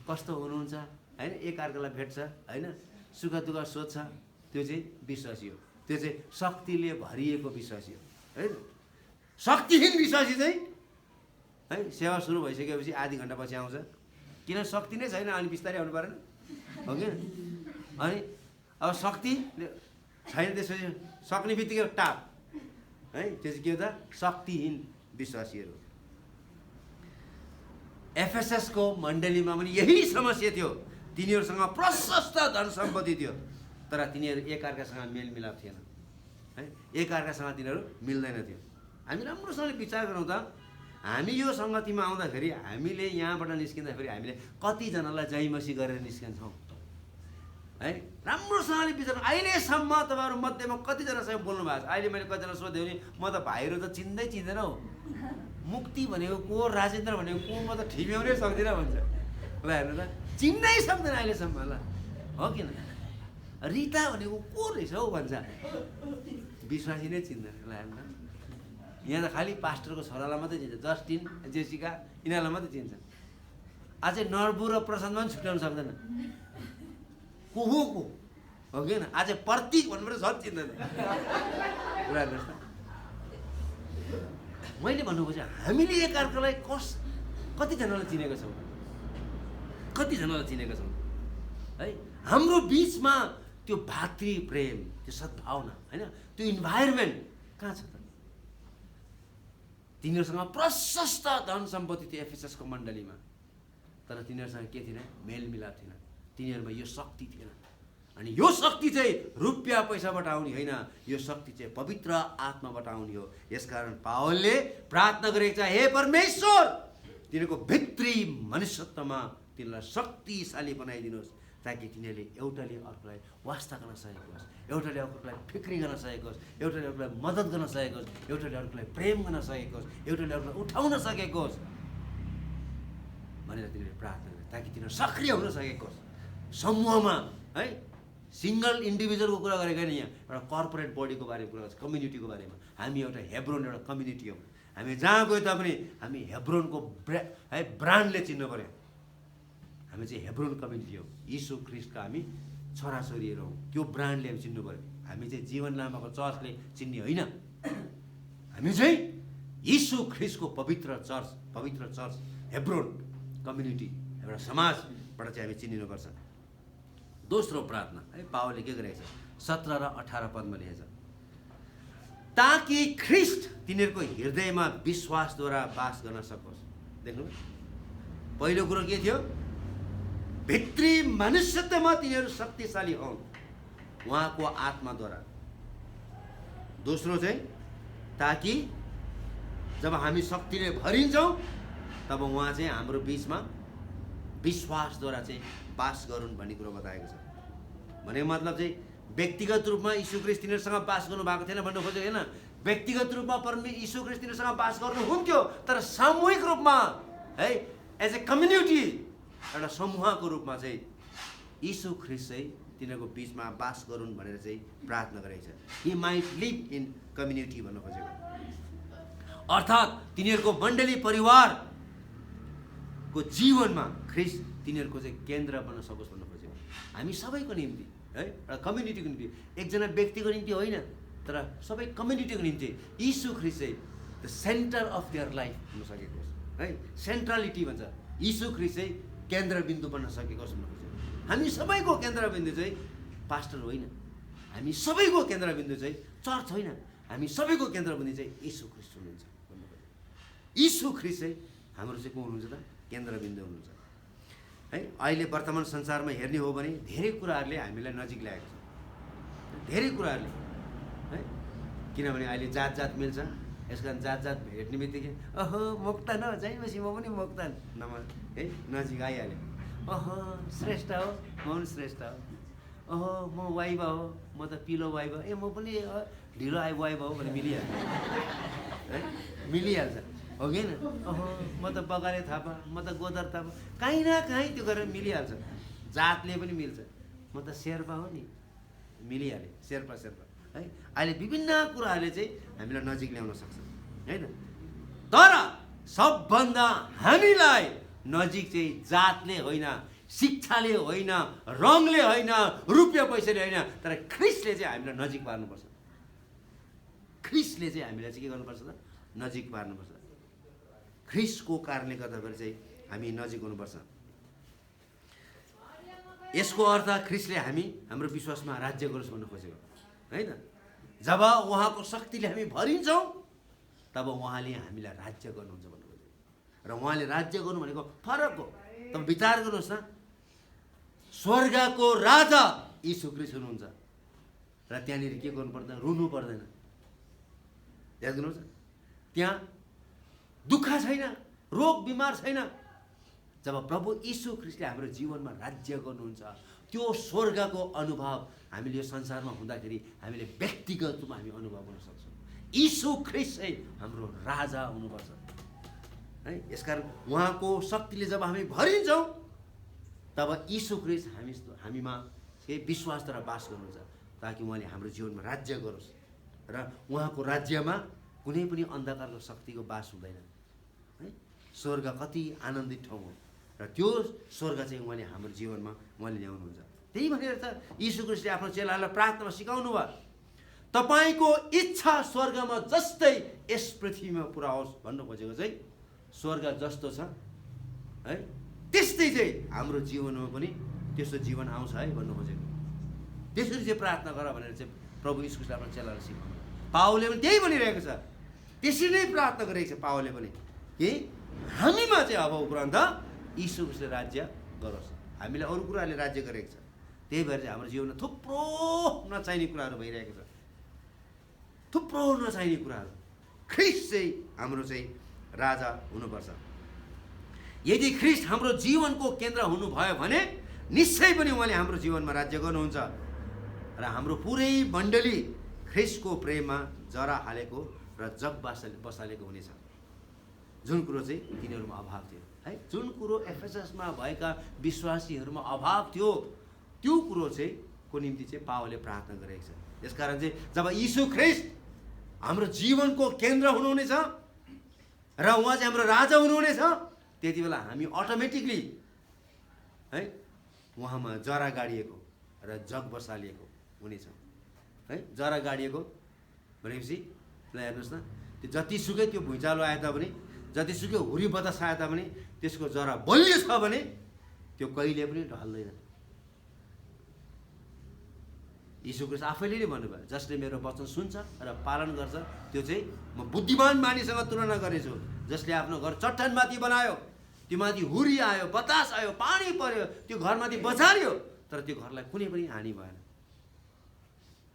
कस्तो हुनुहुन्छ होइन, एकअर्कालाई भेट्छ होइन, सुख दुःख सोध्छ, त्यो चाहिँ विश्वासी हो। त्यो चाहिँ शक्तिले भरिएको विश्वासी हो होइन। शक्तिहीन विश्वासी चाहिँ है सेवा सुरु भइसकेपछि आधी घन्टा पछि आउँछ। किन? शक्ति नै छैन। अनि बिस्तारै आउनु परेन हो कि? अनि अब शक्ति छैन त्यसपछि सक्ने बित्तिकै टाप है। त्यो चाहिँ के हो त? शक्तिहीन विश्वासीहरू। एफएसएसको मण्डलीमा पनि यही समस्या थियो। तिनीहरूसँग प्रशस्त धन सम्पत्ति थियो तर तिनीहरू एकअर्कासँग मेलमिलाप थिएन है। एकअर्कासँग तिनीहरू मिल्दैन थियो। हामी राम्रोसँगले विचार गरौँ त। हामी यो सङ्गतिमा आउँदाखेरि हामीले यहाँबाट निस्किँदाखेरि हामीले कतिजनालाई जयमसी गरेर निस्किन्छौँ है? राम्रोसँगले विचार। अहिलेसम्म तपाईँहरू मध्येमा कतिजनासँग बोल्नु भएको छ? अहिले मैले कतिजना सोधेँ भने म त भाइहरू त चिन्दैन हौ। मुक्ति भनेको को, राजेन्द्र भनेको को, म त ठिम्याउनै सक्दिनँ भन्छ। ल हेर्नु त, चिन्नै सक्दैन अहिलेसम्म। ल हो किन? रिता भनेको को रहेछ हौ भन्छ। विश्वासी नै चिन्दैन। ल हेर्नु त, यहाँ त खालि पास्टरको छोरालाई मात्रै चिन्छ। जस्टिन, जेसिका यिनीहरूलाई मात्रै चिन्छ। अझै नर्बु र प्रशान्तमा पनि छुट्याउनु सक्दैन। को हो कि होइन? अझै प्रतीक भन्नु झन् चिन्दैन। ल हेर्नुहोस् त, मैले भन्नु खोजेँ हामीले एकअर्कालाई कतिजनालाई चिनेका छौँ? कतिजनालाई चिनेका छौँ है? हाम्रो बिचमा त्यो भातृ प्रेम, त्यो सद्भावना होइन, त्यो इन्भाइरोमेन्ट कहाँ छ त? तिनीहरूसँग प्रशस्त धन सम्पत्ति थियो एफएसएसको मण्डलीमा तर तिनीहरूसँग के थिएन? मेलमिलाप थिएन। तिनीहरूमा यो शक्ति थिएन। अनि यो शक्ति चाहिँ रुपियाँ पैसाबाट आउने होइन। यो शक्ति चाहिँ पवित्र आत्माबाट आउने हो। यसकारण पावलले प्रार्थना गरेको छ, हे परमेश्वर तिनीहरूको भित्री मनुष्यत्वमा तिनीहरूलाई शक्तिशाली बनाइदिनुहोस् ताकि तिनीहरूले एउटाले अर्कोलाई वास्ता गर्न सकेको होस्, एउटाले अर्कोलाई फिक्री गर्न सकेको होस्, एउटाले अर्कोलाई मद्दत गर्न सकेको होस्, एउटाले अर्कोलाई प्रेम गर्न सकेको होस्, एउटाले अर्कोलाई उठाउन सकेको होस् भनेर तिनीहरूले प्रार्थना गरे ताकि तिनीहरू सक्रिय हुन सकेको होस् समूहमा है। सिङ्गल इन्डिभिजुअलको कुरा गरेको होइन, यहाँ एउटा कर्पोरेट बडीको बारेमा कुरा गर्छ, कम्युनिटीको बारेमा। हामी एउटा हेब्रोन एउटा कम्युनिटी हौँ। हामी जहाँ गए तापनि हामी हेब्रोनको ब्रान्डले चिन्नु पऱ्यो। हामी चाहिँ हेब्रोन कम्युनिटी हौँ। यीशु ख्रिस्टका हामी छोराछोरीहरू हौँ। त्यो ब्रान्डले हामी चिन्नु पऱ्यो। हामी चाहिँ जीवन लामाको चर्चले चिन्ने होइन। हामी चाहिँ यीशु ख्रिस्टको पवित्र चर्च हेब्रोन कम्युनिटी एउटा समाजबाट चाहिँ हामी चिनिनुपर्छ। दोस्रो प्रार्थना है पावलले के गरेको छ? 17 र 18 पदमा लेखेको छ, ताकि ख्रिस्ट तिनीहरूको हृदयमा विश्वासद्वारा वास गर्न सकोस्। देख्नु पहिलो कुरो के थियो? भित्री मनुष्यत्वमा तिनीहरू शक्तिशाली हुन् उहाँको आत्माद्वारा। दोस्रो चाहिँ ताकि जब हामी शक्तिले भरिन्छौँ तब उहाँ चाहिँ हाम्रो बिचमा विश्वासद्वारा चाहिँ वास गरून् भन्ने कुरो बताएको छ। भनेको मतलब चाहिँ व्यक्तिगत रूपमा यीशु ख्रिस्ट तिनीहरूसँग वास गर्नु भएको थिएन भन्नु खोजेको होइन। व्यक्तिगत रूपमा यीशु ख्रिस्ट तिनीहरूसँग वास गर्नुहुन्थ्यो तर सामूहिक रूपमा है एज ए कम्युनिटी एउटा समूहको रूपमा चाहिँ यीशु ख्रिस्ट चाहिँ तिनीहरूको बिचमा वास गरून् भनेर चाहिँ प्रार्थना गरेको छ। He might live in community भन्नु खोजेको। अर्थात् तिनीहरूको मण्डली परिवारको जीवनमा ख्रिस्ट तिनीहरूको चाहिँ केन्द्र बन्न सकोस् भन्नु खोजेको। हामी सबैको निम्ति है एउटा कम्युनिटीको निम्ति, एकजना व्यक्तिको निम्ति होइन तर सबै कम्युनिटीको निम्ति यीशु ख्रीष्ट चाहिँ the centre of their life हुन सकेको होस् है। सेन्ट्रालिटी भन्छ, यीशु ख्रीष्ट चाहिँ केन्द्रबिन्दु बन्न सकेको होस् भन्नु खोज्छ। हामी सबैको केन्द्रबिन्दु चाहिँ पास्टर होइन, हामी सबैको केन्द्रबिन्दु चाहिँ चर्च होइन, हामी सबैको केन्द्रबिन्दु चाहिँ यीशु ख्रीष्ट हुनुहुन्छ भन्नु खोज्छ। यीशु ख्रीष्ट चाहिँ हाम्रो चाहिँ को हुनुहुन्छ त? केन्द्रबिन्दु हुनुहुन्छ है। अहिले वर्तमान संसारमा हेर्ने हो भने धेरै कुराहरूले हामीलाई नजिक ल्याएको छ, धेरै कुराहरूले है। किनभने अहिले जात जात मिल्छ, यस कारण जात जात भेट्ने बित्तिकै अहो मोक्तान हो जाइपछि म पनि मोक्तान है नजिक आइहाल्यो। अहो श्रेष्ठ हो, म पनि श्रेष्ठ हो। अहो म वाइबा हो, म त पिलो वाइबा, ए म पनि ढिलो वाइबा हो भने मिलिहाल्छ है, मिलिहाल्छ हो कि होइन? अहो म त बगाले थापा, म त गोदर थापा, काहीँ न काहीँ त्यो गरेर मिलिहाल्छ। जातले पनि मिल्छ, म त शेर्पा हो नि, मिलिहाल्यो शेर्पा है। अहिले विभिन्न कुराहरूले चाहिँ हामीलाई नजिक ल्याउन सक्छ होइन। तर सबभन्दा हामीलाई नजिक चाहिँ जातले होइन, शिक्षाले होइन, रङले होइन, रुपियाँ पैसाले होइन, तर ख्रीष्टले चाहिँ हामीलाई नजिक पार्नुपर्छ। ख्रीष्टले चाहिँ हामीलाई चाहिँ के गर्नुपर्छ त? नजिक पार्नुपर्छ। ख्रीष्टको कारणले गर्दाखेरि चाहिँ हामी नजिक हुनुपर्छ। यसको अर्थ ख्रीष्टले हाम्रो विश्वासमा राज्य गरोस् भन्नु खोजेको है त। जब उहाँको शक्तिले हामी भरिन्छौँ तब उहाँले हामीलाई राज्य गर्नुहुन्छ भन्नु खोजेको। र उहाँले राज्य गर्नु भनेको फरक हो। तब विचार गर्नुहोस् न, स्वर्गको राजा यीशु ख्रीष्ट हुनुहुन्छ र त्यहाँनिर के गर्नु पर्दैन? रुनु पर्दैन। याद गर्नुहोस्, त्यहाँ दुःख छैन, रोग बिमार छैन। जब प्रभु यीशु ख्रीष्टले हाम्रो जीवनमा राज्य गर्नुहुन्छ, त्यो स्वर्गको अनुभव हामीले यो संसारमा हुँदाखेरि हामीले व्यक्तिगत रूपमा हामी अनुभव गर्न सक्छौँ। यीशु ख्रीष्ट चाहिँ हाम्रो राजा हुनुपर्छ है। यसकारण उहाँको शक्तिले जब हामी भरिन्छौँ तब यीशु ख्रीष्ट हामीमा केही विश्वासद्वारा बास गर्नुहुन्छ, ताकि उहाँले हाम्रो जीवनमा राज्य गरोस् र उहाँको राज्यमा कुनै पनि अन्धकारको शक्तिको बास हुँदैन है। स्वर्ग कति आनन्दित ठाउँ हो र त्यो स्वर्ग चाहिँ उहाँले हाम्रो जीवनमा उहाँले ल्याउनुहुन्छ। त्यही भनेर त यीशु ख्रीष्टले आफ्नो चेलाहरूलाई प्रार्थनामा सिकाउनु भयो, तपाईँको इच्छा स्वर्गमा जस्तै यस पृथ्वीमा पुरा होस् भन्नु खोजेको चाहिँ स्वर्ग जस्तो छ है त्यस्तै चाहिँ हाम्रो जीवनमा पनि त्यस्तो जीवन आउँछ है भन्नु खोजेको। त्यसरी चाहिँ प्रार्थना गर भनेर चाहिँ प्रभु यीशु ख्रीष्टले आफ्नो चेलालाई सिकाउनु। पावलले पनि त्यही भनिरहेको छ, त्यसरी नै प्रार्थना गरेको छ पावलले पनि कि हामीमा चाहिँ अब उपरान्त यीशु ख्रीष्टले राज्य गरोस्। हामीलाई अरू कुराहरूले राज्य गरेको छ, त्यही भएर चाहिँ हाम्रो जीवनमा थुप्रो नचाहिने कुराहरू भइरहेको छ, थुप्रो नचाहिने कुराहरू। ख्रीष्ट चाहिँ हाम्रो चाहिँ राजा हुनुपर्छ। यदि ख्रीष्ट हाम्रो जीवनको केन्द्र हुनुभयो भने निश्चय पनि उहाँले हाम्रो जीवनमा राज्य गर्नुहुन्छ र हाम्रो पुरै मण्डली ख्रीष्टको प्रेममा जरा हालेको र जग बसालेको हुनेछ। जुन कुरो चाहिँ तिनीहरूमा अभाव थियो है, जुन कुरो एफएसएसमा भएका विश्वासीहरूमा अभाव थियो, त्यो कुरो चाहिँ को निम्ति चाहिँ पावलले प्रार्थना गरेको छ। यसकारण चाहिँ जब यीशु ख्रीष्ट हाम्रो जीवनको केन्द्र हुनुहुनेछ र उहाँ चाहिँ हाम्रो राजा हुनुहुनेछ, त्यति बेला हामी अटोमेटिकली है उहाँमा जरा गाडिएको र जग बसालिएको हुनेछौँ है। जरा गाडिएको भनेपछि हेर्नुहोस् न, त्यो जतिसुकै त्यो भुइँचालो आए तापनि, जतिसुकै हुरी बतास आए तापनि त्यसको जरा बलियो छ भने त्यो कहिले पनि ढल्दैन। यीशु ख्रीष्ट आफैले नै भन्नुभयो, जसले मेरो वचन सुन्छ र पालन गर्छ त्यो चाहिँ म बुद्धिमान मानिससँग तुलना गरेछु, जसले आफ्नो घर चट्टानमाथि बनायो, त्यो माथि हुरी आयो, बतास आयो, पानी पर्यो, त्यो घरमाथि बजारियो, तर त्यो घरलाई कुनै पनि हानि भएन।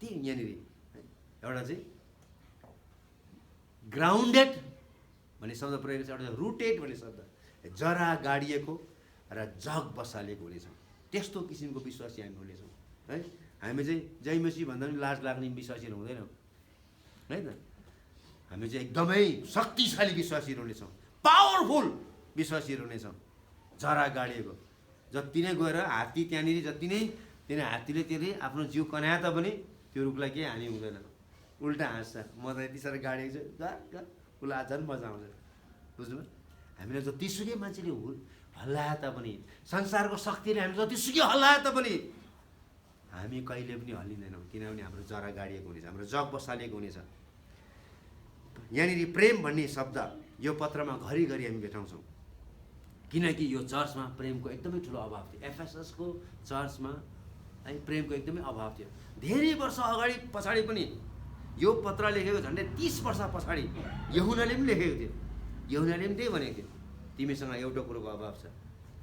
त्यही यहाँनिर एउटा चाहिँ ग्राउन्डेड भन्ने शब्द प्रयोग छ, एउटा रुटेड भन्ने शब्द, जरा गाडिएको र जग बसालेको हुनेछ। त्यस्तो किसिमको विश्वासी हामी हुनेछौँ है। हामी चाहिँ जय मसीह भन्दा पनि लाज लाग्ने विश्वासीहरू हुँदैनौँ है त। हामी चाहिँ एकदमै शक्तिशाली विश्वासीहरू हुनेछौँ, पावरफुल विश्वासीहरू हुनेछौँ। जरा गाडिएको, जति नै गएर हात्ती त्यहाँनिर जति नै त्यहाँनिर हात्तीले त्यसले आफ्नो जिउ कनाए तापनि त्यो रुखलाई केही हानि हुँदैन, उल्टा हाँस्छ। म त यति साह्रो गाडेको छु, उसलाई झन् मजा आउँछ। बुझ्नुभयो? हामीलाई जतिसुकै मान्छेले हल्लाए तापनि, संसारको शक्तिले हामी जतिसुकै हल्लाए तापनि हामी कहिले पनि हल्लिँदैनौँ, किनभने हाम्रो जरा गाडिएको हुनेछ, हाम्रो जग बसालिएको हुनेछ। यहाँनिर प्रेम भन्ने शब्द यो पत्रमा घरिघरि हामी भेटाउँछौँ, किनकि यो चर्चमा प्रेमको एकदमै ठुलो अभाव थियो। एफएससको चर्चमा है प्रेमको एकदमै अभाव थियो। धेरै वर्ष अगाडि पछाडि पनि यो पत्र लेखेको झन्डै 30 वर्ष पछाडि यूहन्नाले पनि लेखेको थियो। यूहन्नाले पनि त्यही भनेको थियो, तिमीसँग एउटा कुरोको अभाव छ,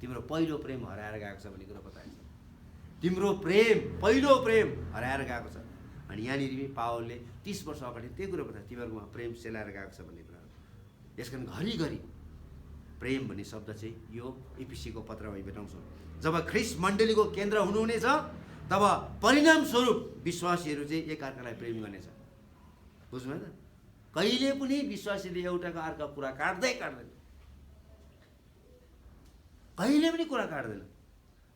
तिम्रो पहिलो प्रेम हराएर गएको छ भन्ने कुरो बताएको छ। तिम्रो प्रेम, पहिलो प्रेम हराएर गएको छ। अनि यहाँनिर पावलले 30 वर्ष अगाडि त्यही कुरो बतायो, तिमीहरूकोमा प्रेम सेलाएर गएको छ भन्ने कुरा। यस कारण घरिघरि प्रेम भन्ने शब्द चाहिँ यो एफिसीको पत्रमा भेटाउँछौँ। जब ख्रिस्ट मण्डलीको केन्द्र हुनुहुनेछ तब परिणामस्वरूप विश्वासीहरू चाहिँ एकअर्कालाई प्रेम गर्नेछ। बुझ्नुभयो त? कहिले पनि विश्वासीले एउटाको अर्का कुरा काट्दैन, कहिले पनि कुरा काट्दैन,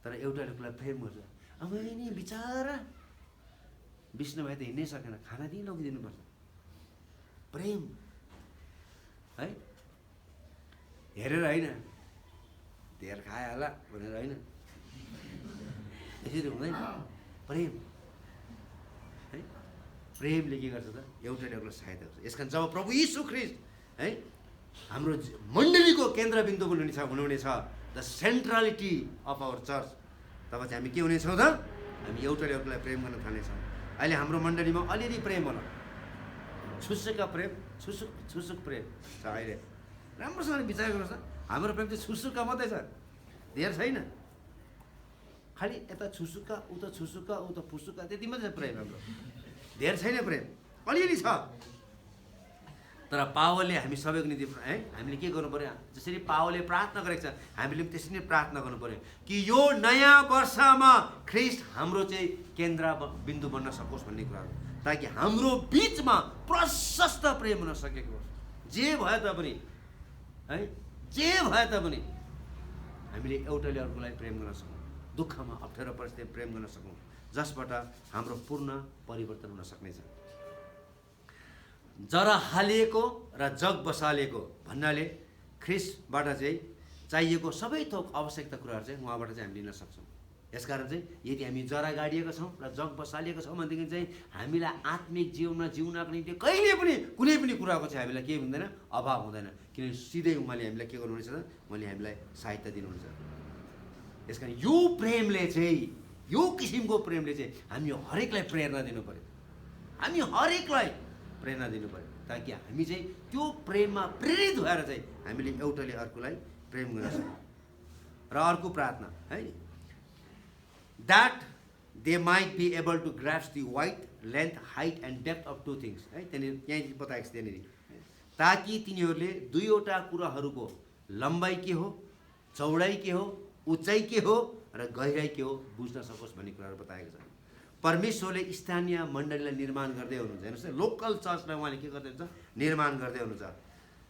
तर एउटाले कुरा प्रेम गर्छ। अब नि बिचारा विष्णु भाइ त हिँड्नै सकेन, खाना दिइ लगिदिनुपर्छ। प्रेम है, हेरेर होइन, धेर खायो होला भनेर होइन, यसरी हुँदैन। प्रेम है, प्रेमले के गर्छ त? एउटाले अर्कोलाई सहायता गर्छ। यस कारण जब प्रभु यीशु ख्रिस्ट है हाम्रो मण्डलीको केन्द्रबिन्दु हुनुहुनेछ, द सेन्ट्रालिटी अफ आवर चर्च, तब चाहिँ हामी के हुनेछौँ त? हामी एउटाले अर्कोलाई प्रेम गर्न थाल्नेछौँ। अहिले हाम्रो मण्डलीमा अलिअलि प्रेम होला, छुसुका प्रेम, छुसुक प्रेम छ अहिले। राम्रोसँगले विचार गर्नुहोस् त, हाम्रो प्रेम चाहिँ छुसुका मात्रै छ, धेर छैन। खालि यता छुसुका, उता छुसुका, उता फुसुका, त्यति मात्रै छ प्रेम हाम्रो, धेर छैन प्रेम, अलिअलि छ। तर पावलले हामी सबैको निम्ति है हामीले के गर्नु पर्यो? जसरी पावलले प्रार्थना गरेको छ, हामीले पनि त्यसरी नै प्रार्थना गर्नु पर्यो कि यो नयाँ वर्षमा ख्रिस्ट हाम्रो चाहिँ केन्द्र बिन्दु बन्न सकोस् भन्ने कुराहरू, ताकि हाम्रो बिचमा प्रशस्त प्रेम हुन सकेको होस्। जे भए तापनि है, जे भए तापनि हामीले एउटाले अर्कोलाई प्रेम गर्न सकौँ, दुःखमा अप्ठ्यारो परिस्थितिमा प्रेम गर्न सकौँ, जसबाट हाम्रो पूर्ण परिवर्तन हुन सक्नेछ। जरा हालिएको र जग बसालिएको भन्नाले ख्रिस्टबाट चाहिँ चाहिएको सबै थोक आवश्यकता कुराहरू चाहिँ उहाँबाट चाहिँ हामी लिन सक्छौँ। यसकारण चाहिँ यदि हामी जरा गाडिएका छौँ र जग बसालिएका छौँ भनेदेखि चाहिँ हामीलाई आत्मिक जीवनमा जिउनको निम्ति कहिले पनि कुनै पनि कुराको चाहिँ हामीलाई के हुँदैन? अभाव हुँदैन, किनभने सिधै उहाँले हामीलाई के गर्नुहुनेछ त? उहाँले हामीलाई सहायता दिनुहुनेछ। यस कारण यो प्रेमले चाहिँ, यो किसिमको प्रेमले चाहिँ हामी हरेकलाई प्रेरणा दिनु पर्यो, हामी हरेकलाई प्रेरणा दिनु पर्यो, ताकि हामी चाहिँ त्यो प्रेममा प्रेरित भएर चाहिँ हामीले एउटाले अर्कोलाई प्रेम गर्न सक्छौँ। र अर्को प्रार्थना है, that they might be able to grasp the wide length, height and depth of to things है, त्यहाँनिर यहीँ बताएको छ त्यहाँनिर, ताकि तिनीहरूले दुईवटा कुराहरूको लम्बाइ के हो, चौडाइ के हो, उचाइ के हो र गहिराइ के हो बुझ्न सकोस् भन्ने कुराहरू बताएको छ। परमेश्वरले स्थानीय मण्डलीलाई निर्माण गर्दै हुनुहुन्छ। हेर्नुहोस्, लोकल चर्चलाई उहाँले के गर्दै हुनुहुन्छ? निर्माण गर्दै हुनुहुन्छ।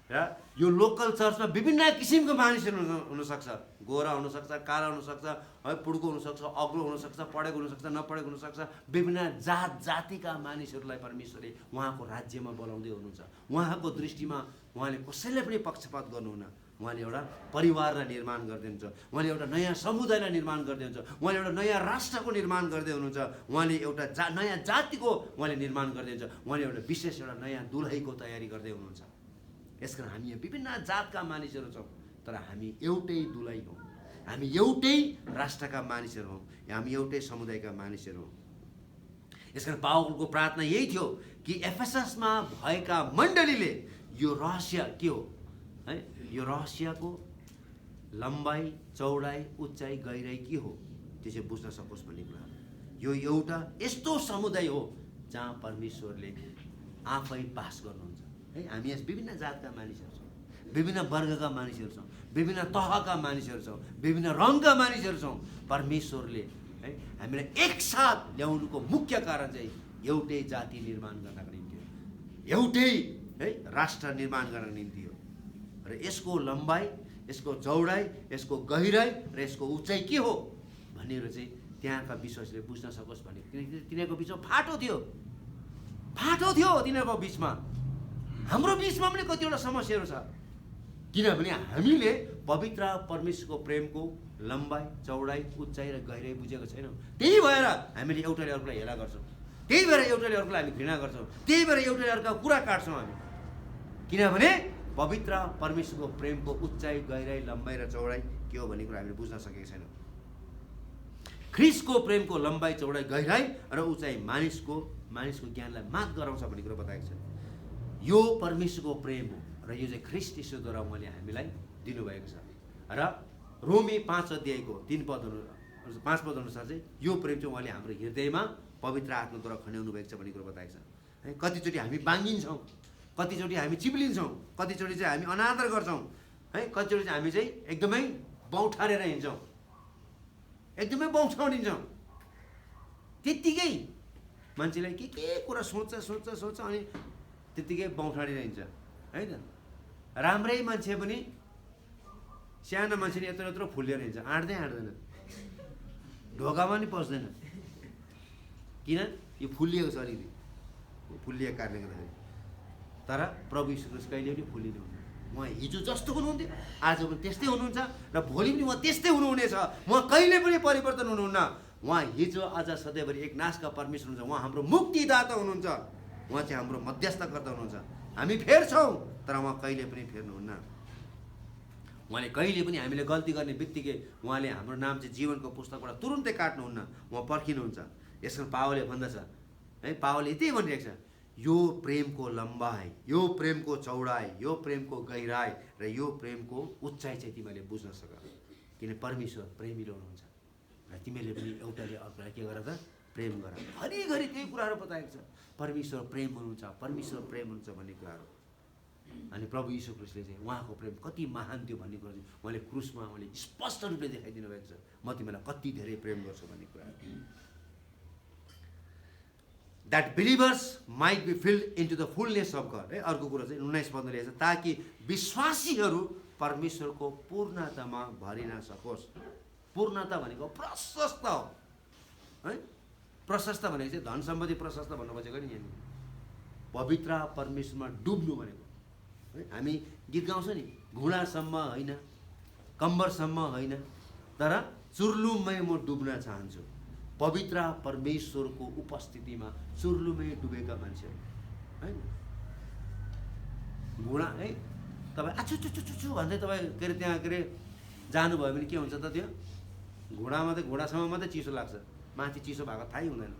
र यो लोकल चर्चमा विभिन्न किसिमको मानिसहरू हुनसक्छ, गोरा हुनसक्छ, काला हुनसक्छ है, पुड्को हुनसक्छ, अग्लो हुनसक्छ, पढेको हुनसक्छ, नपढेको हुनसक्छ, विभिन्न जात जातिका मानिसहरूलाई परमेश्वरले उहाँको राज्यमा बोलाउँदै हुनुहुन्छ। उहाँको दृष्टिमा उहाँले कसैलाई पनि पक्षपात गर्नुहुन्न। उहाँले एउटा परिवारलाई निर्माण गर्दै हुनुहुन्छ, उहाँले एउटा नयाँ समुदायलाई निर्माण गर्दै हुनुहुन्छ, उहाँले एउटा नयाँ राष्ट्रको निर्माण गर्दै हुनुहुन्छ, उहाँले एउटा नयाँ जातिको उहाँले निर्माण गर्दै हुनुहुन्छ, उहाँले एउटा विशेष एउटा नयाँ दुलहीको तयारी गर्दै हुनुहुन्छ। यसकारण हामी यहाँ विभिन्न जातका मानिसहरू छौँ, तर हामी एउटै दुलही हौँ, हामी एउटै राष्ट्रका मानिसहरू हौँ, हामी एउटै समुदायका मानिसहरू हौँ। यसकारण पावलको प्रार्थना यही थियो कि एफएससमा भएका मण्डलीले यो रहस्य के हो है, यो रहस्यको लम्बाइ, चौडाइ, उचाइ, गहिराइ के हो त्यो चाहिँ बुझ्न सकोस् भन्ने कुरा। यो एउटा यस्तो समुदाय हो जहाँ परमेश्वरले आफै बास गर्नुहुन्छ है। हामी यस विभिन्न जातका मानिसहरू छौँ, विभिन्न वर्गका मानिसहरू छौँ, विभिन्न तहका मानिसहरू छौँ, विभिन्न रङका मानिसहरू छौँ। परमेश्वरले है हामीलाई एकसाथ ल्याउनुको मुख्य कारण चाहिँ एउटै जाति निर्माण गर्नको निम्ति हो, एउटै है राष्ट्र निर्माण गर्नको निम्ति हो। र यसको लम्बाइ, यसको चौडाइ, यसको गहिराइ र यसको उचाइ के हो भनेर चाहिँ त्यहाँका विश्वासीले बुझ्न सकोस् भने, किनकि तिनीहरूको बिचमा फाटो थियो तिनीहरूको बिचमा। हाम्रो बिचमा पनि कतिवटा समस्याहरू छ, किनभने हामीले पवित्र परमेश्वरको प्रेमको लम्बाइ, चौडाइ, उचाइ र गहिराइ बुझेको छैनौँ। त्यही भएर हामीले एउटाले अर्कोलाई हेला गर्छौँ, त्यही भएर एउटाले अर्कोलाई हामी घृणा गर्छौँ, त्यही भएर एउटाले अर्काको कुरा काट्छौँ हामी। किनभने पवित्र परमेश्वरको प्रेमको उचाइ, गहिराइ, लम्बाइ र चौडाइ के हो भन्ने कुरा हामीले बुझ्न सकेका छैनौँ। ख्रीष्टको प्रेमको लम्बाइ, चौडाइ, गहिराइ र उचाइ मानिसको ज्ञानलाई मात गराउँछ भन्ने कुरा बताएको छ। यो परमेश्वरको प्रेम हो र यो चाहिँ ख्रीष्ट यीशुद्वारा उहाँले हामीलाई दिनुभएको छ। र रोमी 5 अध्यायको 5 पद अनुसार चाहिँ यो प्रेम चाहिँ उहाँले हाम्रो हृदयमा पवित्र आत्माद्वारा खन्याउनु भएको छ भन्ने कुरा बताएको छ। है, कतिचोटि हामी बाङ्गिन्छौँ, कतिचोटि हामी चिप्लिन्छौँ, कतिचोटि चाहिँ हामी अनादर गर्छौँ, है, कतिचोटि चाहिँ हामी चाहिँ एकदमै बौठारेर हिँड्छौँ, एकदमै बौठाउनिन्छौँ। त्यत्तिकै मान्छेलाई के कुरा सोच्छ अनि त्यत्तिकै बौठाडेर हिँड्छ, है त। राम्रै मान्छे पनि, सानो मान्छे नि यत्रो फुलेर हिँड्छ, आँट्दैन, ढोकामा नि पस्दैन। किन? यो फुलिएको छ अलिकति, फुलिएको कारणले गर्दाखेरि। तर प्रभु यीशु ख्रीष्ट कहिले पनि फुलिनुहुन्न। उहाँ हिजो जस्तो हुनुहुन्थ्यो, आज पनि त्यस्तै हुनुहुन्छ र भोलि पनि उहाँ त्यस्तै हुनुहुनेछ। उहाँ कहिले पनि परिवर्तन हुनुहुन्न। उहाँ हिजो आज सधैँभरि एक नाशका परमेश्वर हुनुहुन्छ। उहाँ हाम्रो मुक्तिदाता हुनुहुन्छ। उहाँ चाहिँ हाम्रो मध्यस्थकर्ता हुनुहुन्छ। हामी फेर्छौँ तर उहाँ कहिले पनि फेर्नुहुन्न। उहाँले कहिले पनि हामीले गल्ती गर्ने बित्तिकै उहाँले हाम्रो नाम चाहिँ जीवनको पुस्तकबाट तुरुन्तै काट्नुहुन्न। उहाँ पर्खिनुहुन्छ। यसमा पावलले भन्दछ, है, पावलले यति भनिरहेको छ, यो प्रेमको लम्बाइ, यो प्रेमको चौडाइ, यो प्रेमको गहिराइ र यो प्रेमको उचाइ चाहिँ तिमीले बुझ्न सक। किन? परमेश्वर प्रेमिलो हुनुहुन्छ र तिमीले पनि एउटाले अर्कोलाई के गर त? प्रेम गर। घरिघरि त्यही कुराहरू बताएको छ। परमेश्वर प्रेम हुनुहुन्छ, परमेश्वर प्रेम हुनुहुन्छ भन्ने कुराहरू। अनि प्रभु यीशु ख्रीष्टले चाहिँ उहाँको प्रेम कति महान थियो भन्ने कुरा चाहिँ उहाँले क्रुसमा उहाँले स्पष्ट रूपले देखाइदिनु भएको छ। म तिमीलाई कति धेरै प्रेम गर्छु भन्ने कुरा। That believers might be filled into the fullness of God. है, अर्को कुरा चाहिँ 19 पदमा लेखेको छ, ताकि विश्वासीहरू परमेश्वरको पूर्णतामा भरिन सकोस्। पूर्णता भनेको प्रशस्त हो, है। प्रशस्त भनेको चाहिँ धन सम्पत्ति प्रशस्त भन्नु खोजेको नि यहाँनिर। पवित्र परमेश्वरमा डुब्नु भनेको, है। हामी गीत गाउँछ नि, घुँडासम्म होइन, कम्बरसम्म होइन, तर चुर्लुममै म डुब्न चाहन्छु। पवित्र परमेश्वरको उपस्थितिमा चुर्लुमै डुबेका मान्छेहरू, है। घुँडा, है, तपाईँ आचुचुचुचु भन्दै तपाईँ के अरे त्यहाँ के अरे जानुभयो भने के हुन्छ त? त्यो घुँडामा त घुँडासम्म मात्रै चिसो लाग्छ, माथि चिसो भएको थाहै हुँदैन।